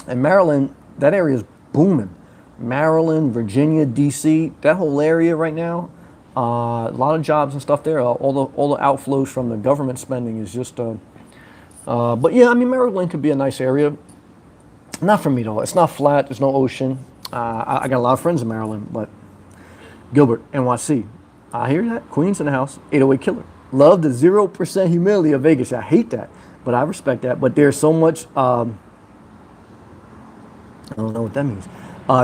Maryland, that area is booming. Maryland, Virginia, DC, that whole area right now, a lot of jobs and stuff there. All the outflows from the government spending is just, but yeah, Maryland could be a nice area. Not for me though. It's not flat. There's no ocean. I got a lot of friends in Maryland, but Gilbert, NYC. I hear that. Queens in the house. 808 Killer. Love the 0% humility of Vegas. I hate that, but I respect that. But there's so much, I don't know what that means.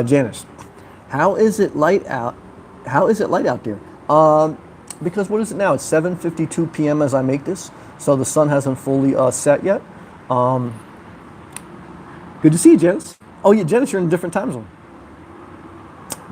Janice, how is it light out? How is it light out there? Because what is it now? It's 7:52 p.m. as I make this, so the sun hasn't fully set yet. Good to see you, Janice. Oh yeah, Janice, you're in a different time zone.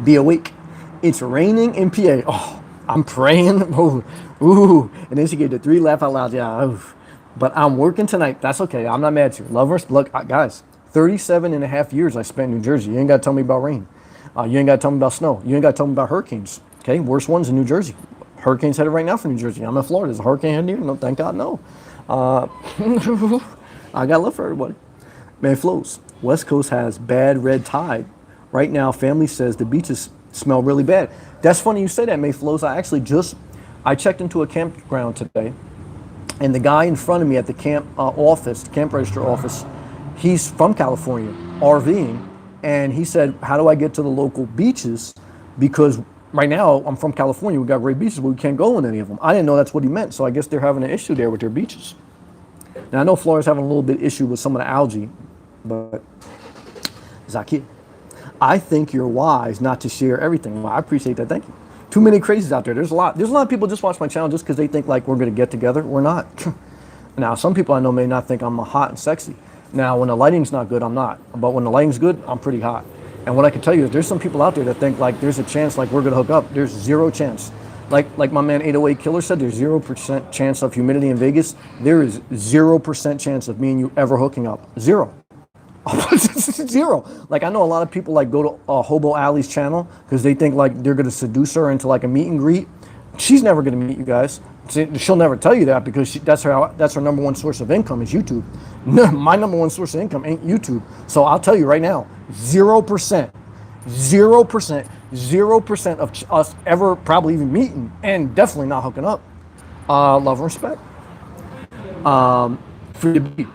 Be awake. It's raining in PA. Oh, I'm praying. Oh, ooh. And then she gave the 3 laugh out loud. Yeah, oof. But I'm working tonight. That's okay. I'm not mad at you. Love her. Look, guys, 37 and a half years I spent in New Jersey. You ain't got to tell me about rain. You ain't got to tell me about snow. You ain't got to tell me about hurricanes. Okay, worst ones in New Jersey. Hurricanes headed right now for New Jersey. I'm in Florida. Is a hurricane heading here? No, thank God, no. I got love for everybody. Man, flows. West Coast has bad red tide. Right now, family says the beaches smell really bad. That's funny you say that, May Flows. I checked into a campground today, and the guy in front of me at the camp office, the camp register office, he's from California, RVing, and he said, how do I get to the local beaches? Because right now, I'm from California, we got great beaches, but we can't go in any of them. I didn't know that's what he meant, so I guess they're having an issue there with their beaches. Now, I know Florida's having a little bit issue with some of the algae, but Zaki, I think you're wise not to share everything. Well, I appreciate that. Thank you. Too many crazies out there. There's a lot of people just watch my channel just because they think like we're going to get together. We're not. Now, some people I know may not think I'm hot and sexy. Now, when the lighting's not good, I'm not. But when the lighting's good, I'm pretty hot. And what I can tell you is there's some people out there that think like there's a chance like we're going to hook up. There's zero chance. Like my man 808 Killer said, there's 0% chance of humidity in Vegas. There is 0% chance of me and you ever hooking up. Zero. Zero. Like I know a lot of people like go to Hobo Alley's channel because they think like they're gonna seduce her into like a meet and greet. She's never gonna meet you guys. She'll never tell you that because that's her number one source of income is YouTube. My number one source of income ain't YouTube. So I'll tell you right now, 0%, 0%, 0% of us ever probably even meeting and definitely not hooking up. Love and respect. For you to be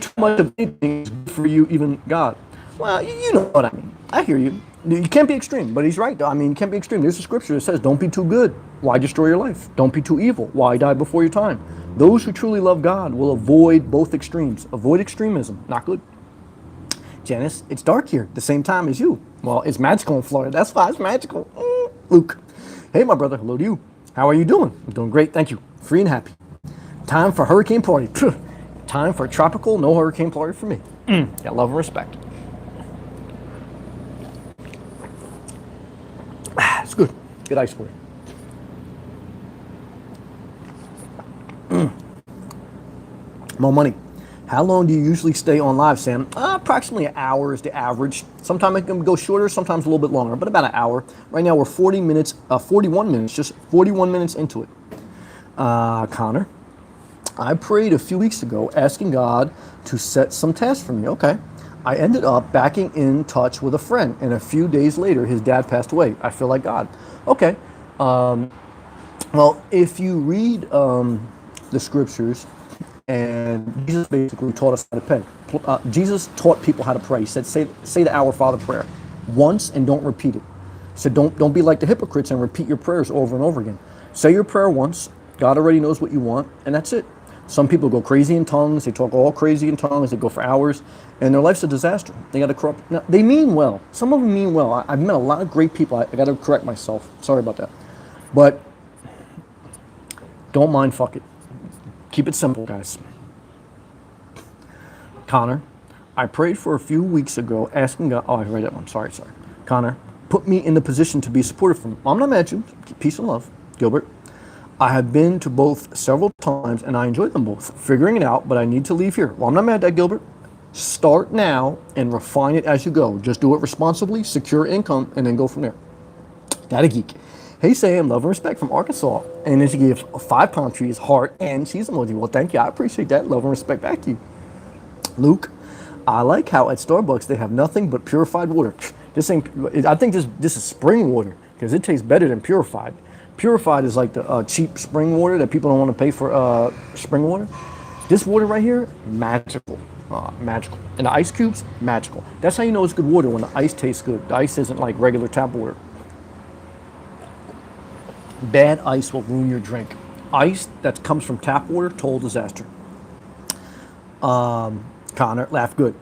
too much of anything is good for you, even God. Well, you know what I mean. I hear you. You can't be extreme, but he's right, though. I mean, you can't be extreme. There's a scripture that says, don't be too good. Why destroy your life? Don't be too evil. Why die before your time? Those who truly love God will avoid both extremes. Avoid extremism. Not good. Janice, it's dark here at the same time as you. Well, it's magical in Florida. That's why it's magical. Luke. Hey, my brother. Hello to you. How are you doing? I'm doing great. Thank you. Free and happy. Time for hurricane party. Time for a tropical, no hurricane party for me. Yeah, love and respect. It's good. Good ice for you. More money. How long do you usually stay on live, Sam? Approximately an hour is the average. Sometimes it can go shorter, sometimes a little bit longer, but about an hour. Right now we're 41 minutes, just 41 minutes into it. Connor, I prayed a few weeks ago asking God to set some tasks for me. Okay. I ended up backing in touch with a friend, and a few days later, his dad passed away. I feel like God. Okay. Well, if you read the scriptures, and Jesus basically taught us how to pray. Jesus taught people how to pray. He said, say the Our Father prayer once and don't repeat it. He said, don't be like the hypocrites and repeat your prayers over and over again. Say your prayer once. God already knows what you want, and that's it. Some people go crazy in tongues. They talk all crazy in tongues. They go for hours, and their life's a disaster. They got to corrupt. Now, they mean well. Some of them mean well. I've met a lot of great people. I got to correct myself. Sorry about that. But don't mind fuck it. Keep it simple, guys. Connor, I prayed for a few weeks ago asking God. Oh, I read that one. Sorry. Connor, put me in the position to be supportive from. I'm not mad at you. Peace and love. Gilbert. I have been to both several times and I enjoyed them both. Figuring it out, but I need to leave here. Well, I'm not mad at that, Gilbert. Start now and refine it as you go. Just do it responsibly, secure income, and then go from there. That a geek. Hey, Sam, love and respect from Arkansas. And then she gave 5 palm trees, heart, and cheese emoji. Well, thank you. I appreciate that. Love and respect back to you. Luke, I like how at Starbucks they have nothing but purified water. I think this is spring water because it tastes better than purified. Purified is like the cheap spring water that people don't want to pay for spring water. This water right here, magical. Magical. And the ice cubes, magical. That's how you know it's good water, when the ice tastes good. The ice isn't like regular tap water. Bad ice will ruin your drink. Ice that comes from tap water, total disaster. Connor, laugh good.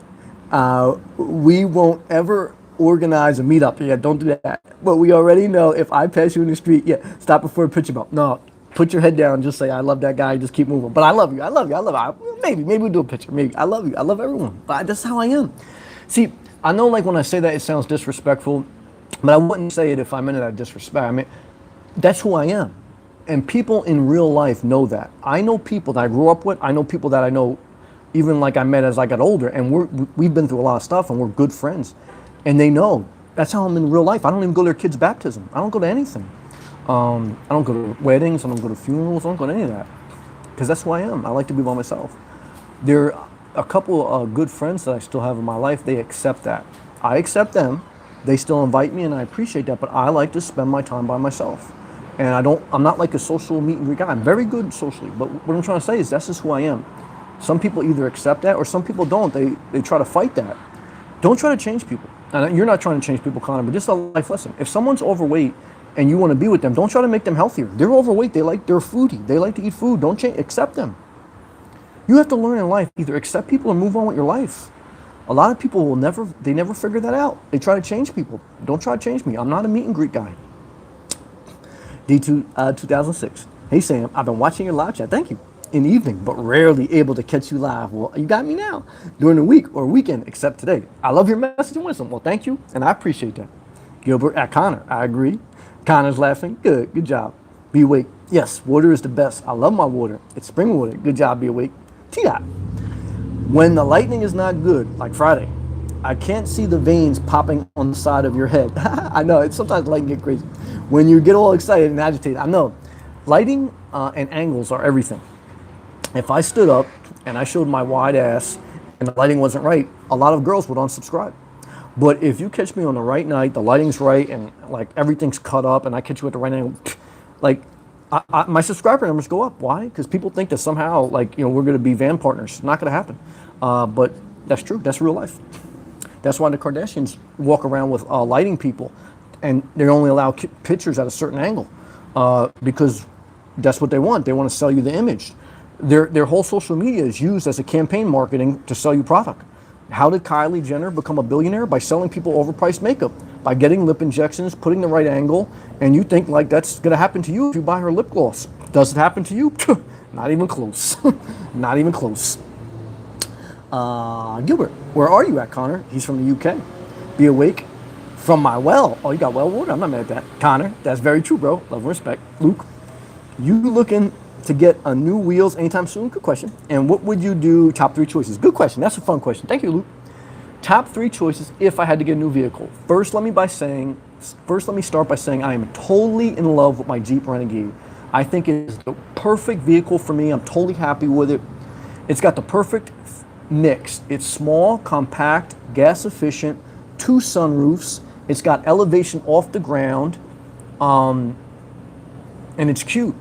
We won't ever organize a meetup. Yeah, don't do that. But we already know if I pass you in the street, yeah, stop before a picture bump. No, put your head down. Just say, I love that guy. Just keep moving. But I love you. I love you. I love you. Maybe we'll do a picture. Maybe. I love you. I love everyone. But that's how I am. See, I know like when I say that it sounds disrespectful, but I wouldn't say it if I meant it out of disrespect. I mean, that's who I am. And people in real life know that. I know people that I grew up with. I know people that I know even like I met as I got older. And we've been through a lot of stuff and we're good friends. And they know. That's how I'm in real life. I don't even go to their kids' baptism. I don't go to anything. I don't go to weddings. I don't go to funerals. I don't go to any of that. Because that's who I am. I like to be by myself. There are a couple of good friends that I still have in my life. They accept that. I accept them. They still invite me and I appreciate that. But I like to spend my time by myself. And I'm not like a social meet and greet guy. I'm very good socially. But what I'm trying to say is that's just who I am. Some people either accept that or some people don't. They try to fight that. Don't try to change people. And you're not trying to change people, Connor, but just a life lesson. If someone's overweight and you want to be with them, don't try to make them healthier. They're overweight. They're foodie. They like to eat food. Don't change. Accept them. You have to learn in life, either accept people or move on with your life. A lot of people never figure that out. They try to change people. Don't try to change me. I'm not a meet and greet guy. D2 2006. Hey, Sam, I've been watching your live chat. Thank you. In the evening, but rarely able to catch you live. Well, you got me now. During the week or weekend, except today. I love your message and wisdom. Well, thank you, and I appreciate that. Gilbert at Connor, I agree. Connor's laughing. Good job. Be awake. Yes, water is the best. I love my water. It's spring water. Good job, be awake. T.I. When the lightning is not good, like Friday, I can't see the veins popping on the side of your head. I know, it's sometimes lighting get crazy. When you get all excited and agitated, I know. Lighting and angles are everything. If I stood up and I showed my wide ass and the lighting wasn't right, a lot of girls would unsubscribe. But if you catch me on the right night, the lighting's right, and like everything's cut up, and I catch you at the right angle, like my subscriber numbers go up. Why? Because people think that somehow, like, we're going to be van partners. Not going to happen. But that's true. That's real life. That's why the Kardashians walk around with lighting people, and they only allow pictures at a certain angle because that's what they want. They want to sell you the image. Their whole social media is used as a campaign marketing to sell you product. How did Kylie Jenner become a billionaire? By selling people overpriced makeup, by getting lip injections, putting the right angle, and you think like that's going to happen to you if you buy her lip gloss. Does it happen to you? Not even close. Not even close. Gilbert, where are you at, Connor? He's from the UK. Be awake from my well. Oh, you got well water? I'm not mad at that. Connor, that's very true, bro. Love and respect. Luke, you looking to get a new wheels anytime soon? Good question. And what would you do? Top 3 choices. Good question. That's a fun question. Thank you, Luke. Top 3 choices if I had to get a new vehicle. First, let me start by saying I am totally in love with my Jeep Renegade. I think it is the perfect vehicle for me. I'm totally happy with it. It's got the perfect mix. It's small, compact, gas efficient, 2 sunroofs. It's got elevation off the ground, and it's cute.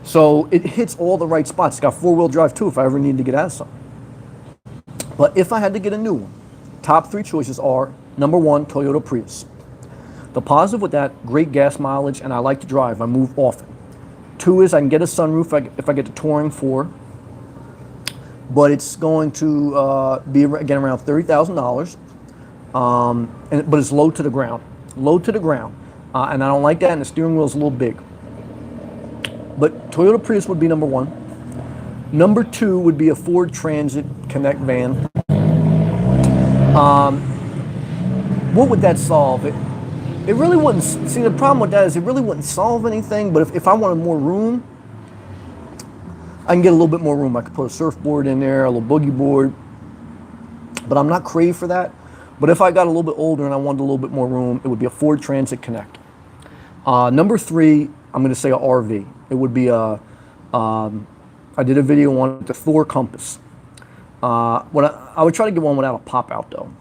So it hits all the right spots. It's got 4-wheel drive too if I ever need to get out of something. But if I had to get a new one, top 3 choices are, number 1, Toyota Prius. The positive with that, great gas mileage, and I like to drive. I move often. 2 is I can get a sunroof if I get the Touring 4. But it's going to be, again, around $30,000. But it's low to the ground. Low to the ground. And I don't like that, and the steering wheel is a little big. But Toyota Prius would be number 1. Number 2 would be a Ford Transit Connect van. What would that solve? It really wouldn't. See, the problem with that is it really wouldn't solve anything. But if I wanted more room, I can get a little bit more room. I could put a surfboard in there, a little boogie board. But I'm not craved for that. But if I got a little bit older and I wanted a little bit more room, it would be a Ford Transit Connect. Number 3, I'm going to say a RV. It would be I did a video on the Thor Compass. I would try to get one without a pop-out, though.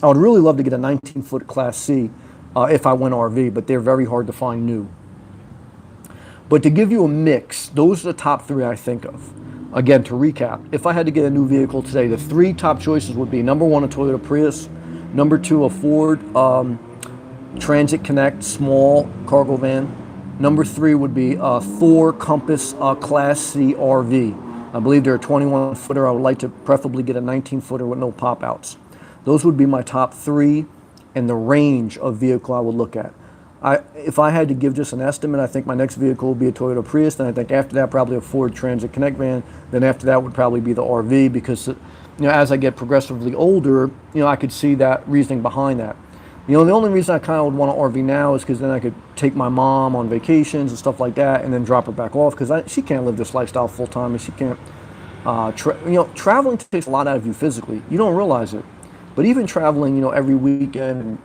I would really love to get a 19-foot Class C if I went RV, but they're very hard to find new. But to give you a mix, those are the top 3 I think of. Again, to recap, if I had to get a new vehicle today, the 3 top choices would be, number 1, a Toyota Prius, number 2, a Ford Transit Connect small cargo van, number 3 would be a Thor Compass Class C RV. I believe they're a 21-footer. I would like to preferably get a 19-footer with no pop-outs. Those would be my top 3 and the range of vehicle I would look at. If I had to give just an estimate, I think my next vehicle would be a Toyota Prius. Then I think after that, probably a Ford Transit Connect van. Then after that would probably be the RV because, as I get progressively older, I could see that reasoning behind that. The only reason I kind of would want an RV now is because then I could take my mom on vacations and stuff like that, and then drop her back off because she can't live this lifestyle full time, and she can't. Traveling takes a lot out of you physically. You don't realize it, but even traveling, every weekend. And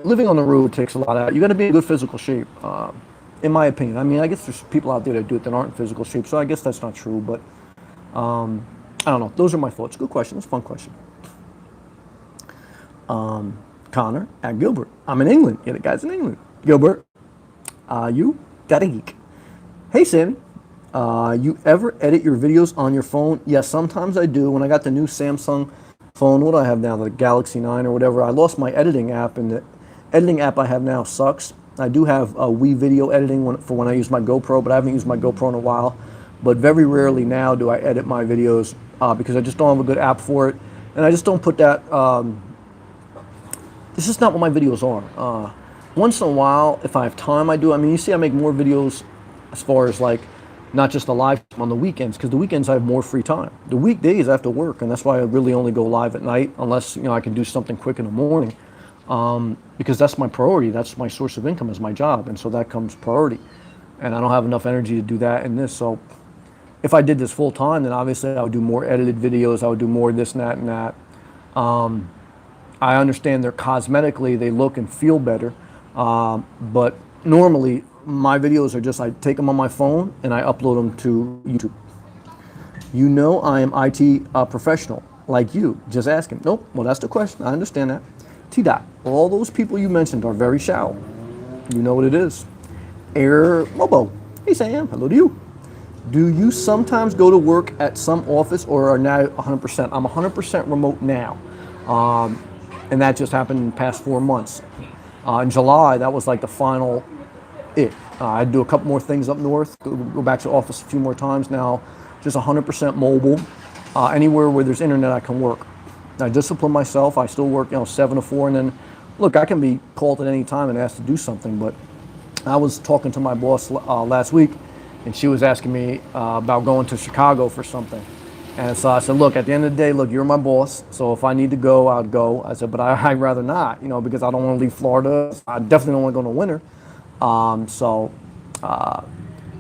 living on the road takes a lot out. You got to be in good physical shape, in my opinion. I mean, I guess there's people out there that do it that aren't in physical shape, so I guess that's not true. But I don't know. Those are my thoughts. Good question. It's a fun question. Connor at Gilbert. I'm in England. Yeah, the guy's in England. Gilbert, you got a geek. Hey, Sammy. You ever edit your videos on your phone? Yes, sometimes I do. When I got the new Samsung phone, what do I have now? The Galaxy 9 or whatever. I lost my editing app, and the editing app I have now sucks. I do have Wii video editing for when I use my GoPro, but I haven't used my GoPro in a while. But very rarely now do I edit my videos because I just don't have a good app for it. And I just don't put that, this is not what my videos are. Once in a while, if I have time, I do. I mean, you see I make more videos as far as like, not just the live on the weekends, because the weekends I have more free time. The weekdays I have to work, and that's why I really only go live at night, unless I can do something quick in the morning, because that's my priority. That's my source of income is my job, and so that comes priority. And I don't have enough energy to do that in this. So if I did this full time, then obviously I would do more edited videos. I would do more this and that and that. I understand they're cosmetically, they look and feel better. But normally my videos are just, I take them on my phone and I upload them to YouTube. You know I am IT professional, like you. Just asking. Nope. Well, that's the question. I understand that. T-Dot. All those people you mentioned are very shallow. You know what it is. Air Mobo. Hey, Sam. Hello to you. Do you sometimes go to work at some office or are now 100%? I'm 100% remote now. And that just happened in the past 4 months. In July, that was like the final it. I do a couple more things up north, go back to the office a few more times now, just 100% mobile. Anywhere where there's internet, I can work. I discipline myself. I still work, 7 to 4, and then, look, I can be called at any time and asked to do something. But I was talking to my boss last week, and she was asking me about going to Chicago for something. And so I said, look, at the end of the day, look, you're my boss. So if I need to go, I'd go. I said, but I'd rather not, because I don't want to leave Florida. I definitely don't want to go in the winter.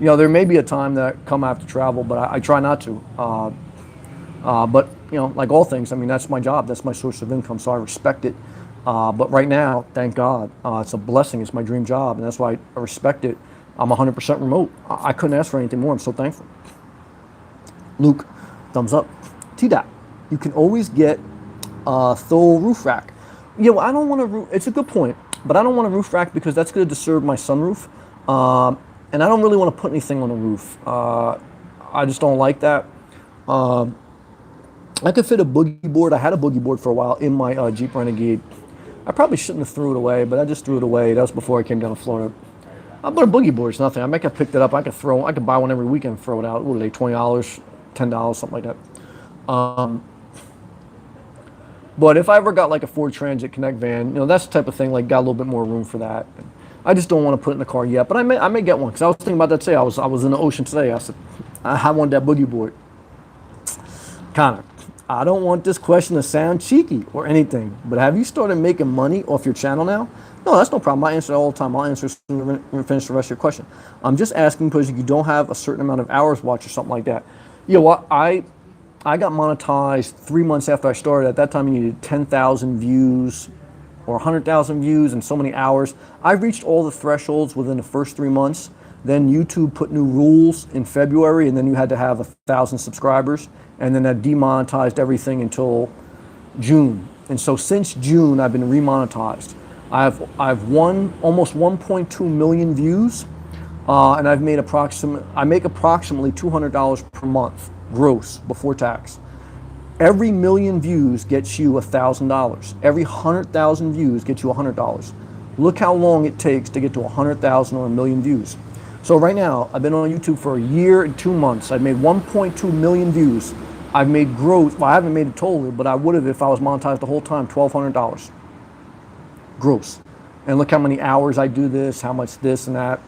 There may be a time that I have to travel, but I try not to. But like all things, I mean, that's my job. That's my source of income. So I respect it. But right now, thank God, it's a blessing. It's my dream job. And that's why I respect it. I'm 100% remote. I couldn't ask for anything more. I'm so thankful. Luke, thumbs up. T-Dot, you can always get a Thole roof rack. I don't want to, it's a good point, but I don't want a roof rack because that's going to disturb my sunroof. And I don't really want to put anything on the roof. I just don't like that. I could fit a boogie board. I had a boogie board for a while in my Jeep Renegade. I probably shouldn't have threw it away, but I just threw it away. That was before I came down to Florida. But a boogie board's nothing. I might have picked it up. I could buy one every weekend and throw it out. What are they, $20, $10, something like that. But if I ever got like a Ford Transit Connect van, that's the type of thing, like got a little bit more room for that. I just don't want to put it in the car yet, but I may get one because I was thinking about that today. I was in the ocean today. I said, I want that boogie board. Connor, I don't want this question to sound cheeky or anything, but have you started making money off your channel now? No, that's no problem. I answer it all the time. I'll answer as soon as we finish the rest of your question. I'm just asking because you don't have a certain amount of hours watched or something like that. I got monetized 3 months after I started. At that time, you needed 10,000 views or 100,000 views and so many hours. I reached all the thresholds within the first 3 months. Then YouTube put new rules in February, and then you had to have 1,000 subscribers. And then that demonetized everything until June. And so since June, I've been remonetized. I've won almost 1.2 million views, and I make approximately $200 per month gross before tax. Every million views gets you $1,000. Every 100,000 views gets you $100. Look how long it takes to get to 100,000 or a million views. So right now, I've been on YouTube for a year and 2 months. I've made 1.2 million views. I've made gross, well, I haven't made it totally, but I would have if I was monetized the whole time, $1,200 gross. And look how many hours I do this, how much this and that.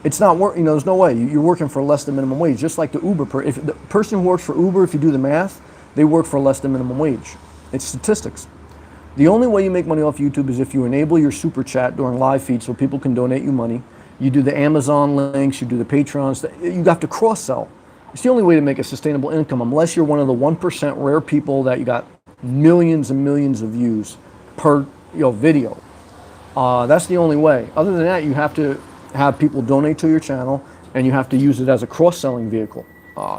It's not work, there's no way. You're working for less than minimum wage, just like the Uber. If the person who works for Uber, if you do the math, they work for less than minimum wage. It's statistics. The only way you make money off YouTube is if you enable your super chat during live feeds so people can donate you money. You do the Amazon links, you do the Patrons. You have to cross-sell. It's the only way to make a sustainable income, unless you're one of the 1% rare people that you got millions and millions of views per video. That's the only way. Other than that, you have to have people donate to your channel, and you have to use it as a cross-selling vehicle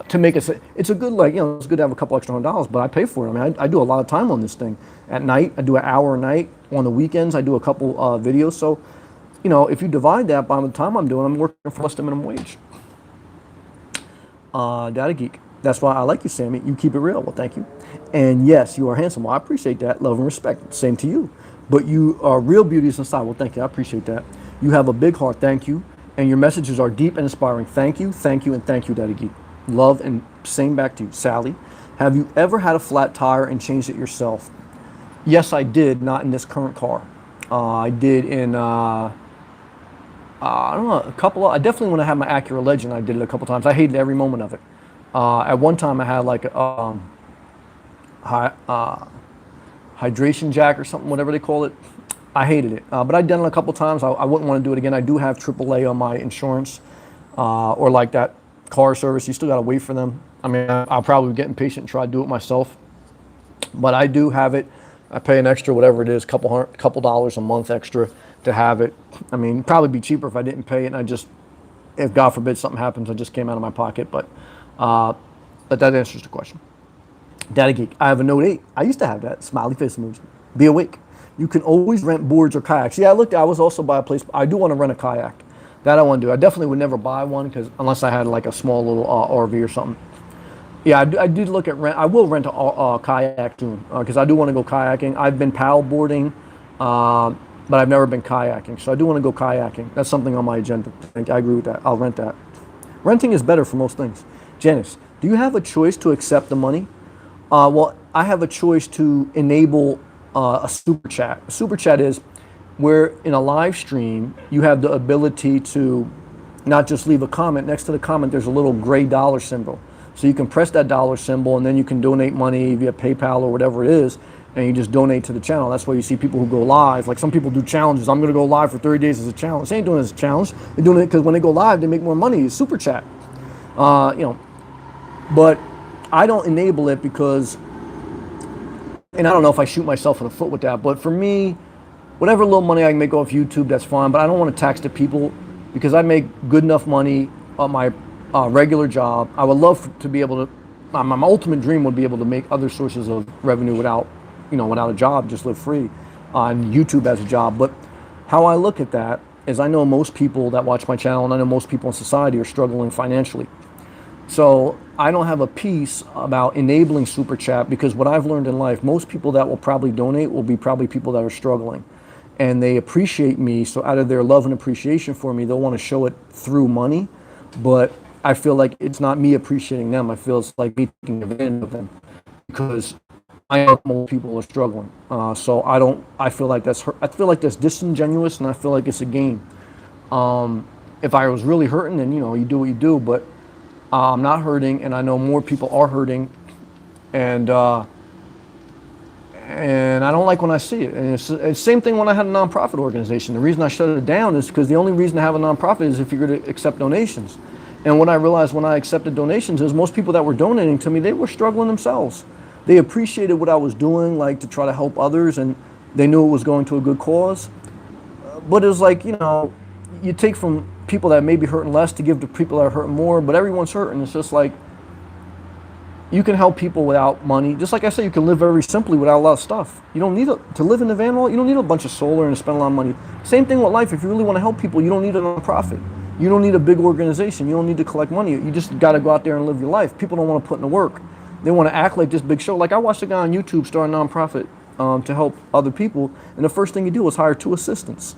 to make it. It's a good, it's good to have a couple extra $100, but I pay for it. I mean, I do a lot of time on this thing. At night, I do an hour a night. On the weekends, I do a couple videos. So, if you divide that by the time I'm working for less than minimum wage. Data Geek. That's why I like you, Sammy. You keep it real. Well, thank you. And yes, you are handsome. Well, I appreciate that. Love and respect. Same to you. But you are real beauties inside. Well, thank you. I appreciate that. You have a big heart. Thank you. And your messages are deep and inspiring. Thank you, and thank you, Data Geek. Love and same back to you. Sally, have you ever had a flat tire and changed it yourself? Yes, I did. Not in this current car. I did in, I don't know, I definitely when I had my Acura Legend, I did it a couple times. I hated every moment of it. At one time I had like a hydration jack or something, whatever they call it. I hated it, but I'd done it a couple times. I wouldn't want to do it again. I do have AAA on my insurance, or like that car service. You still got to wait for them. I mean, I'll probably get impatient and try to do it myself, but I do have it. I pay an extra, whatever it is, couple dollars a month extra to have it. I mean, it'd probably be cheaper if I didn't pay it and I just, if God forbid something happens, I just came out of my pocket. Uh, but that answers the question. Data Geek, I have a Note 8. I used to have that. Smiley face emoji. Be awake. You can always rent boards or kayaks. Yeah, I was also by a place. I do want to rent a kayak. That I want to do. I definitely would never buy one because unless I had like a small little RV or something. Yeah, I did look at rent. I will rent a kayak soon because I do want to go kayaking. I've been paddle boarding, but I've never been kayaking. So I do want to go kayaking. That's something on my agenda. I agree with that. I'll rent that. Renting is better for most things. Janice, do you have a choice to accept the money? Well, I have a choice to enable a super chat. A super chat is where in a live stream you have the ability to not just leave a comment. Next to the comment, there's a little gray dollar symbol. So you can press that dollar symbol and then you can donate money via PayPal or whatever it is, and you just donate to the channel. That's why you see people who go live. Like some people do challenges. I'm going to go live for 30 days as a challenge. They ain't doing it as a challenge. They're doing it because when they go live, they make more money. It's super chat. But I don't enable it because, and I don't know if I shoot myself in the foot with that, but for me, whatever little money I can make off YouTube, that's fine. But I don't want to tax the people because I make good enough money on my regular job. I would love to be able to, my ultimate dream would be able to make other sources of revenue without a job, just live free on YouTube as a job. But how I look at that is I know most people that watch my channel and I know most people in society are struggling financially. So I don't have a piece about enabling super chat because what I've learned in life, most people that will probably donate will be probably people that are struggling and they appreciate me. So out of their love and appreciation for me, they'll want to show it through money. But I feel like it's not me appreciating them. I feel it's like me taking advantage of them because I know most people are struggling. So I feel like that's disingenuous and I feel like it's a game. If I was really hurting, then, you do what you do, but I'm not hurting, and I know more people are hurting, and I don't like when I see it. And it's the same thing when I had a nonprofit organization. The reason I shut it down is because the only reason to have a nonprofit is if you're going to accept donations. And what I realized when I accepted donations is most people that were donating to me, they were struggling themselves. They appreciated what I was doing, like to try to help others, and they knew it was going to a good cause. But it was like, you take from people that may be hurting less to give to people that are hurting more, but everyone's hurting. It's just like, you can help people without money. Just like I said, you can live very simply without a lot of stuff. You don't need to live in the van wall, you don't need a bunch of solar and spend a lot of money. Same thing with life. If you really want to help people, you don't need a nonprofit. You don't need a big organization. You don't need to collect money. You just got to go out there and live your life. People don't want to put in the work. They want to act like this big show. Like I watched a guy on YouTube start a nonprofit to help other people, and the first thing you do is hire 2 assistants.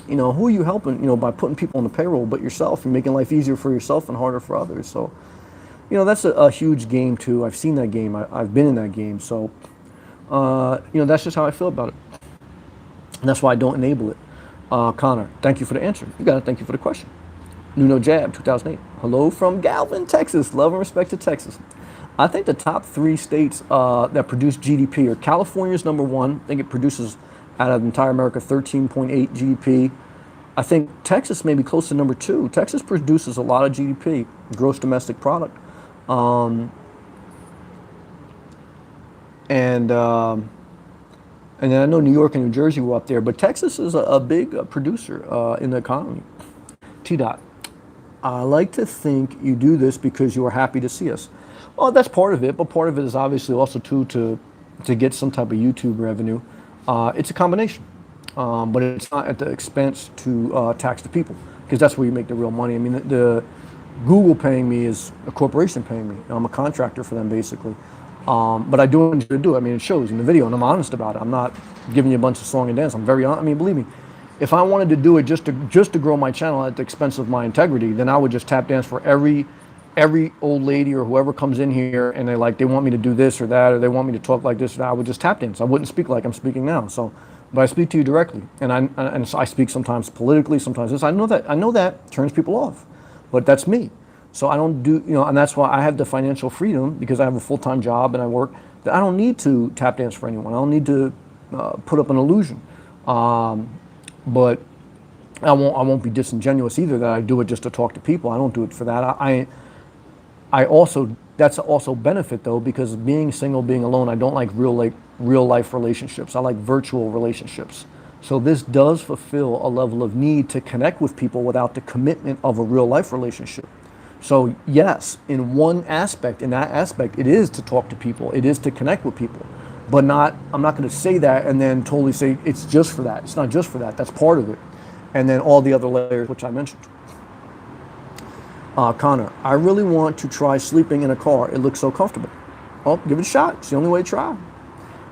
Who are you helping, by putting people on the payroll but yourself and making life easier for yourself and harder for others. So, that's a huge game too. I've seen that game. I've been in that game. So, that's just how I feel about it. And that's why I don't enable it. Connor, thank you for the answer. You got it. Thank you for the question. Nuno Jab, 2008. Hello from Galvin, Texas. Love and respect to Texas. I think the top 3 states that produce GDP are California's number 1. I think it produces out of entire America 13.8 GDP. I think Texas may be close to number 2. Texas produces a lot of GDP, gross domestic product. And then I know New York and New Jersey were up there, but Texas is a big producer in the economy. T-Dot, I like to think you do this because you are happy to see us. Well, that's part of it, but part of it is obviously also too to get some type of YouTube revenue. It's a combination, but it's not at the expense to tax the people, because that's where you make the real money. I mean, the Google paying me is a corporation paying me. I'm a contractor for them basically. But I do what I need to do. I mean, it shows in the video, and I'm honest about it. I'm not giving you a bunch of song and dance. I'm very honest. I mean, believe me, if I wanted to do it just to grow my channel at the expense of my integrity, then I would just tap dance for every old lady or whoever comes in here and they want me to do this or that, or they want me to talk like this or that. I would just tap dance. I wouldn't speak like I'm speaking now. So, but I speak to you directly, and I speak sometimes politically, sometimes this. I know that turns people off, but that's me. So I don't do, and that's why I have the financial freedom, because I have a full-time job and I work, that I don't need to tap dance for anyone. I don't need to put up an illusion. But I won't be disingenuous either that I do it just to talk to people. I don't do it for that. I also, that's also benefit though, because being single, being alone, I don't like real real life relationships. I like virtual relationships. So this does fulfill a level of need to connect with people without the commitment of a real life relationship. So yes, in that aspect, it is to talk to people. It is to connect with people, but I'm not going to say that and then totally say it's just for that. It's not just for that. That's part of it. And then all the other layers, which I mentioned. Connor, I really want to try sleeping in a car. It looks so comfortable. Oh, give it a shot. It's the only way to try.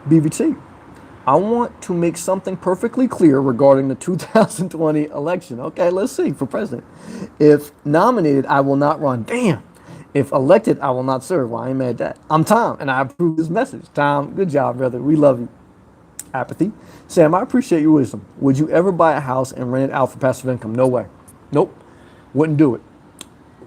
BVT, I want to make something perfectly clear regarding the 2020 election. Okay, let's see, for president. If nominated, I will not run. Damn. If elected, I will not serve. Well, I ain't mad at that. I'm Tom, and I approve this message. Tom, good job, brother. We love you. Apathy. Sam, I appreciate your wisdom. Would you ever buy a house and rent it out for passive income? No way. Nope. Wouldn't do it.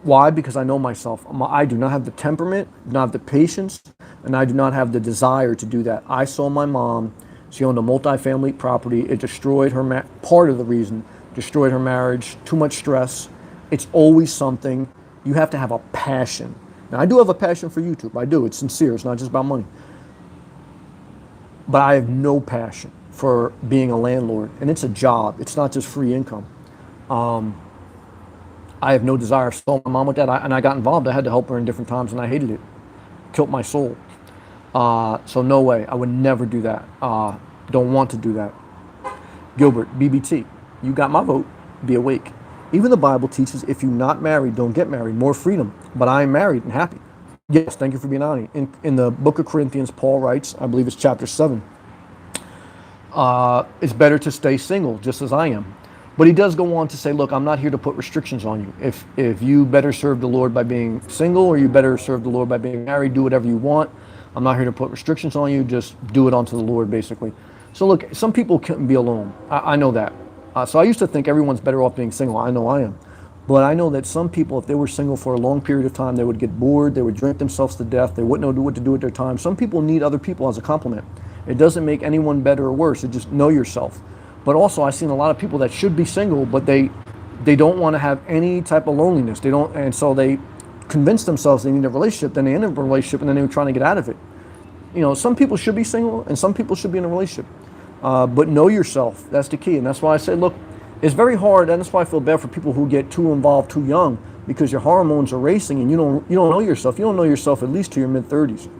Why? Because I know myself. I do not have the temperament, do not have the patience, and I do not have the desire to do that. I saw my mom. She owned a multi-family property. It destroyed her, part of the reason, destroyed her marriage, too much stress. It's always something. You have to have a passion. Now, I do have a passion for YouTube. I do. It's sincere. It's not just about money. But I have no passion for being a landlord. And it's a job. It's not just free income. I have no desire. I saw my mom with that, and I got involved. I had to help her in different times, and I hated it. Killed my soul. So no way. I would never do that. Don't want to do that. Gilbert, BBT, you got my vote. Be awake. Even the Bible teaches if you're not married, don't get married. More freedom. But I am married and happy. Yes, thank you for being honest. In the book of Corinthians, Paul writes, I believe it's chapter 7, it's better to stay single, just as I am. But he does go on to say, look, I'm not here to put restrictions on you. If you better serve the Lord by being single, or you better serve the Lord by being married, do whatever you want. I'm not here to put restrictions on you. Just do it unto the Lord, basically. So look, some people can't be alone. I know that. So I used to think everyone's better off being single. I know I am. But I know that some people, if they were single for a long period of time, they would get bored. They would drink themselves to death. They wouldn't know what to do with their time. Some people need other people as a compliment. It doesn't make anyone better or worse. It just know yourself. But also, I've seen a lot of people that should be single, but they don't want to have any type of loneliness. They don't, and so they convince themselves they need a relationship. Then they end up in a relationship, and then they're trying to get out of it. You know, some people should be single, and some people should be in a relationship. But know yourself. That's the key, and that's why I say, look, it's very hard, and that's why I feel bad for people who get too involved too young, because your hormones are racing, and you don't know yourself. You don't know yourself at least to your mid-30s.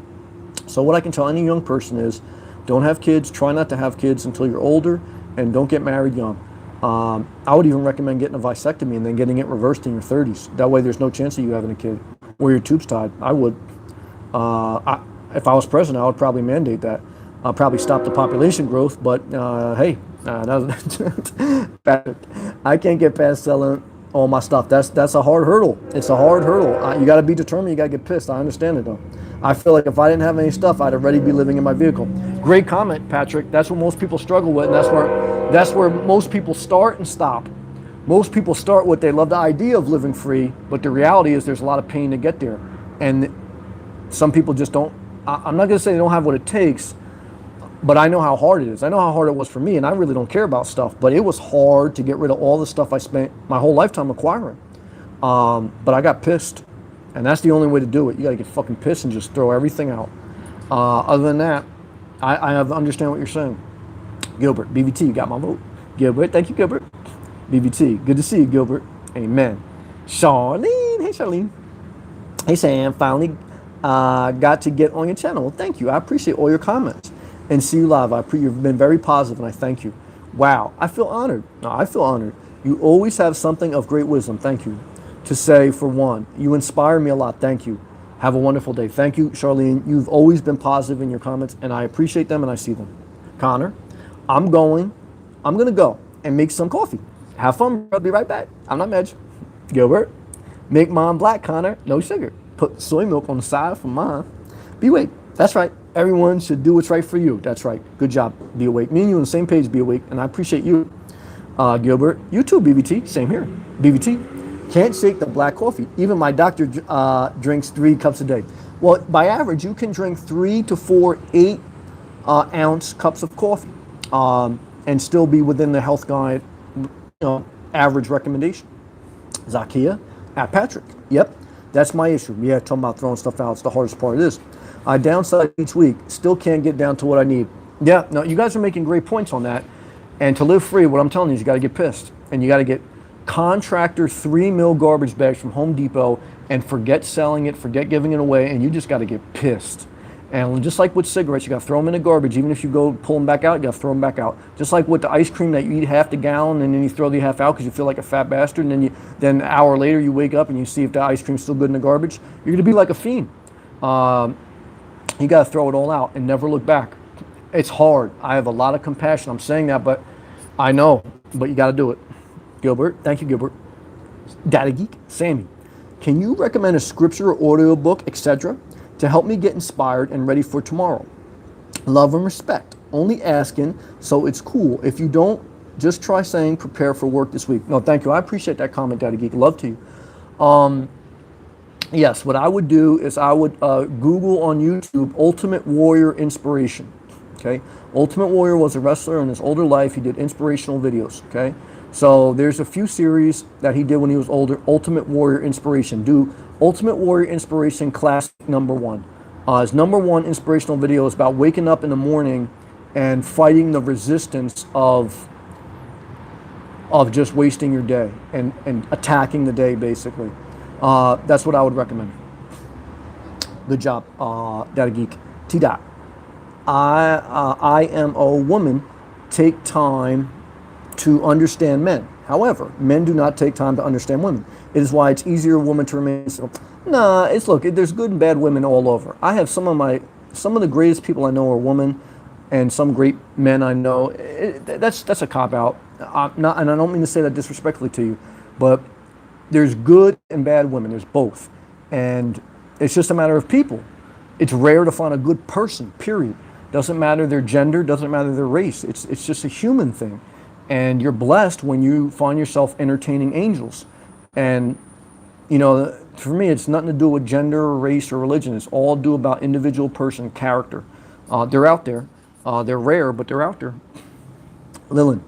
So what I can tell any young person is, don't have kids. Try not to have kids until you're older. And don't get married young. I would even recommend getting a vasectomy and then getting it reversed in your 30s. That way there's no chance of you having a kid or your tube's tied. I would. If I was president, I would probably mandate that. I'll probably stop the population growth, but hey, I can't get past selling all my stuff. That's a hard hurdle. It's a hard hurdle. You got to be determined. You got to get pissed. I understand it, though. I feel like if I didn't have any stuff, I'd already be living in my vehicle. Great comment, Patrick. That's what most people struggle with, and that's where most people start and stop. Most people start with they love the idea of living free, but the reality is there's a lot of pain to get there. And some people just don't. I'm not going to say they don't have what it takes, but I know how hard it is. I know how hard it was for me, and I really don't care about stuff, but it was hard to get rid of all the stuff I spent my whole lifetime acquiring. But I got pissed. And that's the only way to do it. You got to get fucking pissed and just throw everything out. Other than that, I understand what you're saying. Gilbert, BVT, you got my vote. Gilbert, thank you, Gilbert. BVT, good to see you, Gilbert. Amen. Charlene, hey, Charlene. Hey, Sam, finally got to get on your channel. Well, thank you. I appreciate all your comments. And see you live. You've been very positive, and I thank you. Wow, I feel honored. No, I feel honored. You always have something of great wisdom. Thank you. To say, for one, you inspire me a lot. Thank you. Have a wonderful day. Thank you, Charlene. You've always been positive in your comments, and I appreciate them, and I see them. Connor, I'm going to go and make some coffee. Have fun. I'll be right back. I'm not mad. Gilbert, make mine black, Connor. No sugar. Put soy milk on the side for mine. Be awake. That's right. Everyone should do what's right for you. That's right. Good job. Be awake. Me and you on the same page. Be awake, and I appreciate you. Gilbert, you too, BBT. Same here. BBT. Can't shake the black coffee. Even my doctor drinks 3 cups a day. Well, by average, you can drink 3 to 4 8-ounce cups of coffee and still be within the health guide, average recommendation. Zakia at Patrick. Yep, that's my issue. Yeah, talking about throwing stuff out. It's the hardest part of this. I downsize each week, still can't get down to what I need. Yeah, no, you guys are making great points on that. And to live free, what I'm telling you is you got to get pissed. And you got to get contractor 3 mil garbage bags from Home Depot and forget selling it, forget giving it away, and you just got to get pissed. And just like with cigarettes, you got to throw them in the garbage. Even if you go pull them back out, you got to throw them back out. Just like with the ice cream that you eat half the gallon and then you throw the half out because you feel like a fat bastard, and then an hour later you wake up and you see if the ice cream's still good in the garbage. You're going to be like a fiend. You got to throw it all out and never look back. It's hard. I have a lot of compassion. I'm saying that, but I know. But you got to do it. Gilbert, thank you, Gilbert. Data Geek, Sammy, can you recommend a scripture or audio book, etc., to help me get inspired and ready for tomorrow? Love and respect. Only asking, so it's cool. If you don't, just try saying prepare for work this week. No, thank you. I appreciate that comment, Data Geek. Love to you. Yes, what I would do is I would Google on YouTube Ultimate Warrior Inspiration. Okay, Ultimate Warrior was a wrestler in his older life. He did inspirational videos. Okay, so there's a few series that he did when he was older. Ultimate Warrior Inspiration. Do Ultimate Warrior Inspiration Classic #1. His #1 inspirational video is about waking up in the morning and fighting the resistance of just wasting your day and attacking the day, basically. That's what I would recommend. Good job, Data Geek. T-Dot. I am a woman, take time to understand men. However, men do not take time to understand women. It is why it's easier a woman to remain single. Nah, look, there's good and bad women all over. I have some of the greatest people I know are women, and some great men I know. That's a cop-out. And I don't mean to say that disrespectfully to you, but there's good and bad women. There's both. And it's just a matter of people. It's rare to find a good person, period. Doesn't matter their gender, doesn't matter their race. It's just a human thing. And you're blessed when you find yourself entertaining angels. And, for me, it's nothing to do with gender or race or religion. It's all to do about individual person, character. They're out there. They're rare, but they're out there. Lillian,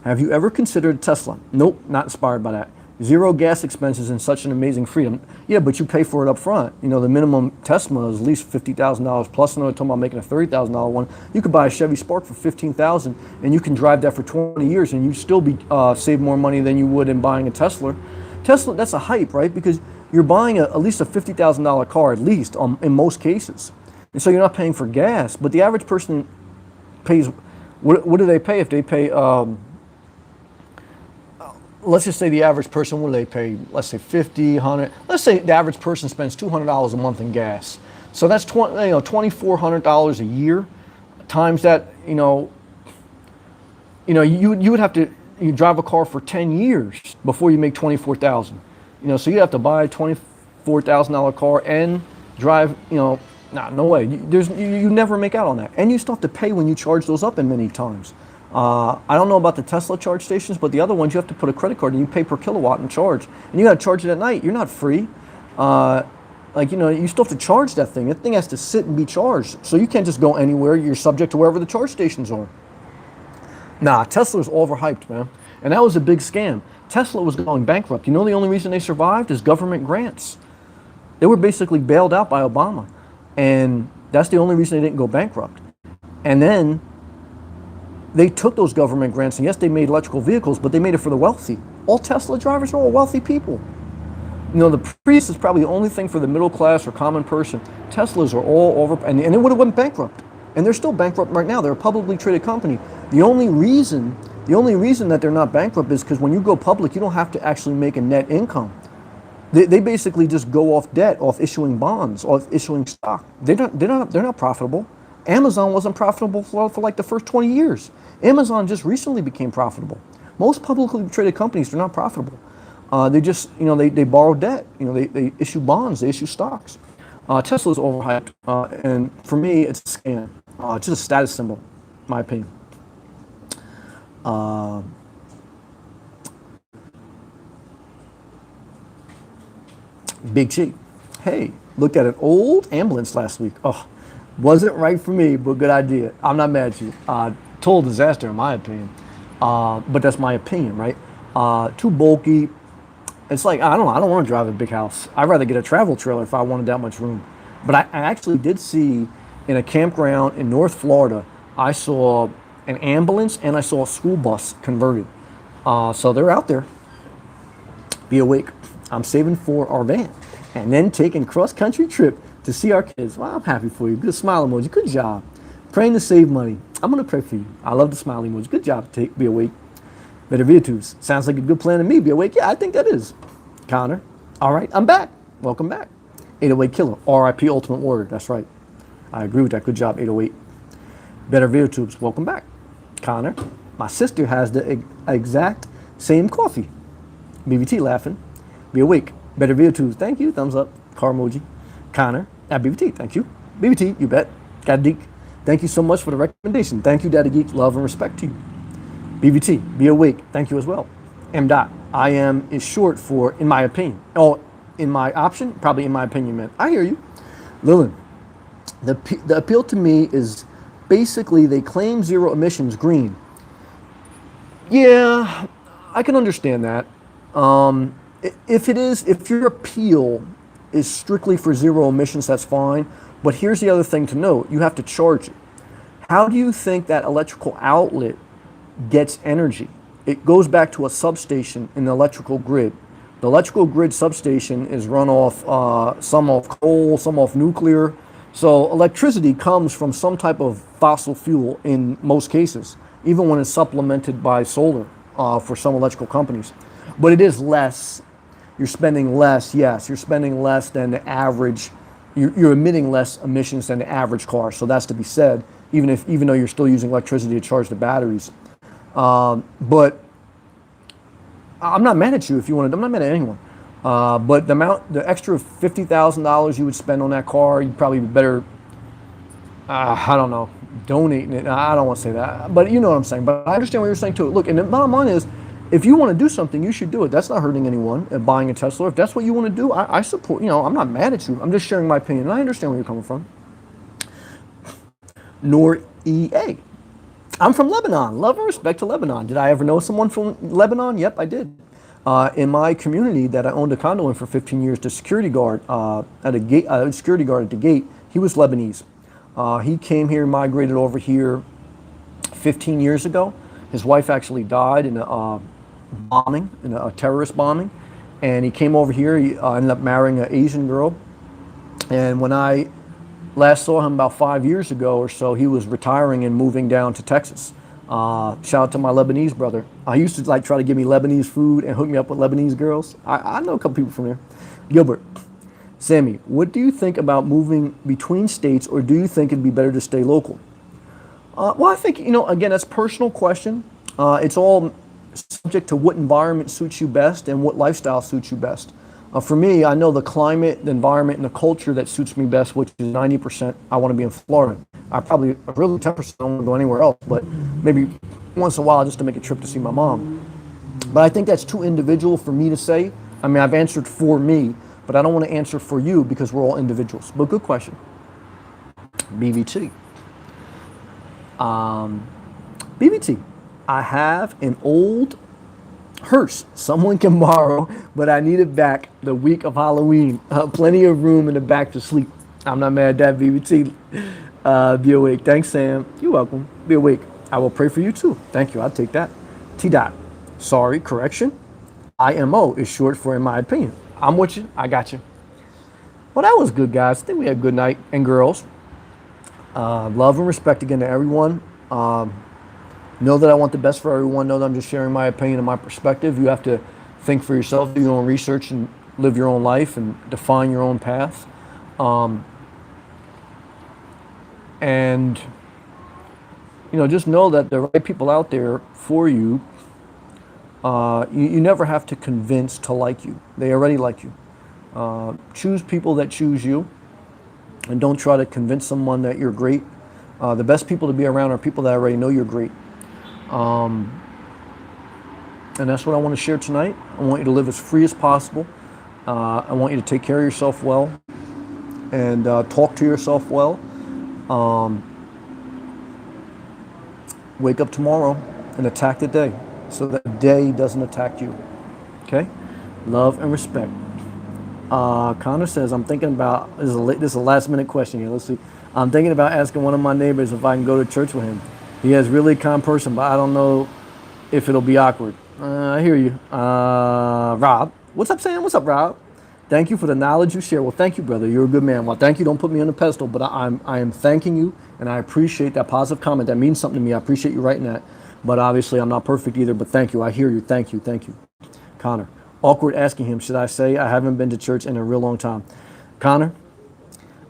have you ever considered Tesla? Nope, not inspired by that. Zero gas expenses and such an amazing freedom. Yeah, but you pay for it up front. The minimum Tesla is at least $50,000 plus. I know they're talking about making a $30,000 one. You could buy a Chevy Spark for $15,000 and you can drive that for 20 years and you still be save more money than you would in buying a Tesla. Tesla, that's a hype, right? Because you're buying at least a $50,000 car, at least in most cases. And so you're not paying for gas. But the average person pays, what do they pay if they pay, let's just say the average person, what do they pay? Let's say 50, 100. Let's say the average person spends $200 a month in gas. So that's $2,400 a year. Times that, you would have to drive a car for 10 years before you make $24,000. So you have to buy a $24,000 car and drive, no way. You never make out on that. And you still have to pay when you charge those up in many times. I don't know about the Tesla charge stations, but the other ones you have to put a credit card and you pay per kilowatt and charge. And you got to charge it at night. You're not free. You still have to charge that thing. That thing has to sit and be charged. So you can't just go anywhere. You're subject to wherever the charge stations are. Nah, Tesla's overhyped, man. And that was a big scam. Tesla was going bankrupt. The only reason they survived is government grants. They were basically bailed out by Obama. And that's the only reason they didn't go bankrupt. And then they took those government grants, and yes, they made electrical vehicles, but they made it for the wealthy. All Tesla drivers are all wealthy people. The Prius is probably the only thing for the middle class or common person. Teslas are all over, and they would have went bankrupt. And they're still bankrupt right now. They're a publicly traded company. The only reason that they're not bankrupt is because when you go public, you don't have to actually make a net income. They basically just go off debt, off issuing bonds, off issuing stock. They're not profitable. Amazon wasn't profitable for like the first 20 years. Amazon just recently became profitable. Most publicly traded companies, they're not profitable. They just, they borrow debt. They issue bonds, they issue stocks. Tesla's overhyped, and for me, it's a scam. It's just a status symbol, in my opinion. Big G. Hey, looked at an old ambulance last week. Oh, wasn't right for me, but good idea. I'm not mad at you. Total disaster, in my opinion. But that's my opinion, right? Too bulky. It's like, I don't want to drive a big house. I'd rather get a travel trailer if I wanted that much room. But I actually did see in a campground in North Florida, I saw an ambulance and I saw a school bus converted. So they're out there. Be awake. I'm saving for our van and then taking cross country trip to see our kids. Well, I'm happy for you. Good smile emoji. Good job. Praying to save money. I'm going to pray for you. I love the smile emoji. Good job. Be awake. Better Virtues. Sounds like a good plan to me. Be awake. Yeah, I think that is. Connor. All right. I'm back. Welcome back. 808 Killer. RIP Ultimate Warrior. That's right. I agree with that. Good job, 808. Better VidTubes. Welcome back. Connor. My sister has the exact same coffee. BBT laughing. Be awake. Better VidTubes. Thank you. Thumbs up. Car emoji. Connor. At BBT. Thank you. BBT. You bet. Got Geek. Thank you so much for the recommendation. Thank you, Daddy Geek. Love and respect to you. BBT. Be awake. Thank you as well. M. Dot. I am is short for in my opinion. Oh, in my option? Probably in my opinion, man. I hear you. Lillian. The appeal to me is basically they claim zero emissions green. Yeah, I can understand that. If your appeal is strictly for zero emissions, that's fine. But here's the other thing to note. You have to charge it. How do you think that electrical outlet gets energy? It goes back to a substation in the electrical grid. The electrical grid substation is run off, some off coal, some off nuclear. So electricity comes from some type of fossil fuel in most cases, even when it's supplemented by solar for some electrical companies. But it is less. You're spending less, yes. You're spending less than the average. You're emitting less emissions than the average car. So that's to be said, even though you're still using electricity to charge the batteries. But I'm not mad at you if you want to. I'm not mad at anyone. But the extra $50,000 you would spend on that car, you'd probably be better. I don't know, donating it. I don't want to say that, but you know what I'm saying. But I understand what you're saying too. Look, and the bottom line is, if you want to do something, you should do it. That's not hurting anyone. Buying a Tesla, if that's what you want to do, I support. You know, I'm not mad at you. I'm just sharing my opinion. And I understand where you're coming from. Nor EA. I'm from Lebanon. Love and respect to Lebanon. Did I ever know someone from Lebanon? Yep, I did. In my community that I owned a condo in for 15 years, the security guard at a gate, security guard at the gate, he was Lebanese. He came here, migrated over here 15 years ago. His wife actually died in a bombing, in a terrorist bombing, and he came over here. He ended up marrying an Asian girl. And when I last saw him about 5 years ago or so, he was retiring and moving down to Texas. Shout out to my Lebanese brother. He used to try to give me Lebanese food and hook me up with Lebanese girls. I know a couple people from there. Gilbert, Sammy, what do you think about moving between states, or do you think it'd be better to stay local? Well, I think, again, that's a personal question. It's all subject to what environment suits you best and what lifestyle suits you best. For me, I know the climate, the environment, and the culture that suits me best, which is 90%, I want to be in Florida. I probably really 10% don't want to go anywhere else, but maybe once in a while just to make a trip to see my mom. But I think that's too individual for me to say. I mean, I've answered for me, but I don't want to answer for you because we're all individuals. But good question. BBT. BBT. I have an old hearse someone can borrow, but I need it back the week of Halloween. Plenty of room in the back to sleep. I'm not mad at that, BBT. Be awake. Thanks, Sam. You're welcome. Be awake. I will pray for you too. Thank you. I'll take that. T. Dot. Sorry, correction. IMO is short for in my opinion. I'm with you. I got you. Well, that was good, guys. I think we had a good night. And girls, love and respect again to everyone. Know that I want the best for everyone. Know that I'm just sharing my opinion and my perspective. You have to think for yourself, do your own research, and live your own life and define your own path. And just know that the right people out there for you, you never have to convince to like you. They already like you. Choose people that choose you, and don't try to convince someone that you're great. The best people to be around are people that already know you're great. And that's what I want to share tonight. I want you to live as free as possible. I want you to take care of yourself well and talk to yourself well. Wake up tomorrow and attack the day so that the day doesn't attack you. Okay? Love and respect. Connor says, I'm thinking about, this is a last minute question here. Let's see. I'm thinking about asking one of my neighbors if I can go to church with him. He has really kind person, but I don't know if it'll be awkward. I hear you. Rob. What's up, Sam? What's up, Rob? Thank you for the knowledge you share. Well, thank you, brother. You're a good man. Well, thank you. Don't put me on the pedestal, but I am thanking you, and I appreciate that positive comment. That means something to me. I appreciate you writing that. But obviously, I'm not perfect either. But thank you. I hear you. Thank you. Thank you. Connor. Awkward asking him, should I say I haven't been to church in a real long time? Connor,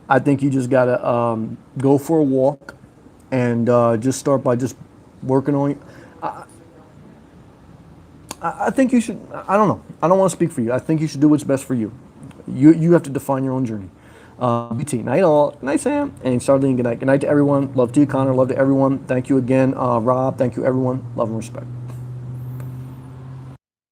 I think you just got to go for a walk and just start by just working on. I think you should. I don't know. I don't want to speak for you. I think you should do what's best for you. You have to define your own journey. BT, night all, night Sam, and Charlene, good night. Good night to everyone. Love to you, Connor. Love to everyone. Thank you again, Rob. Thank you, everyone. Love and respect.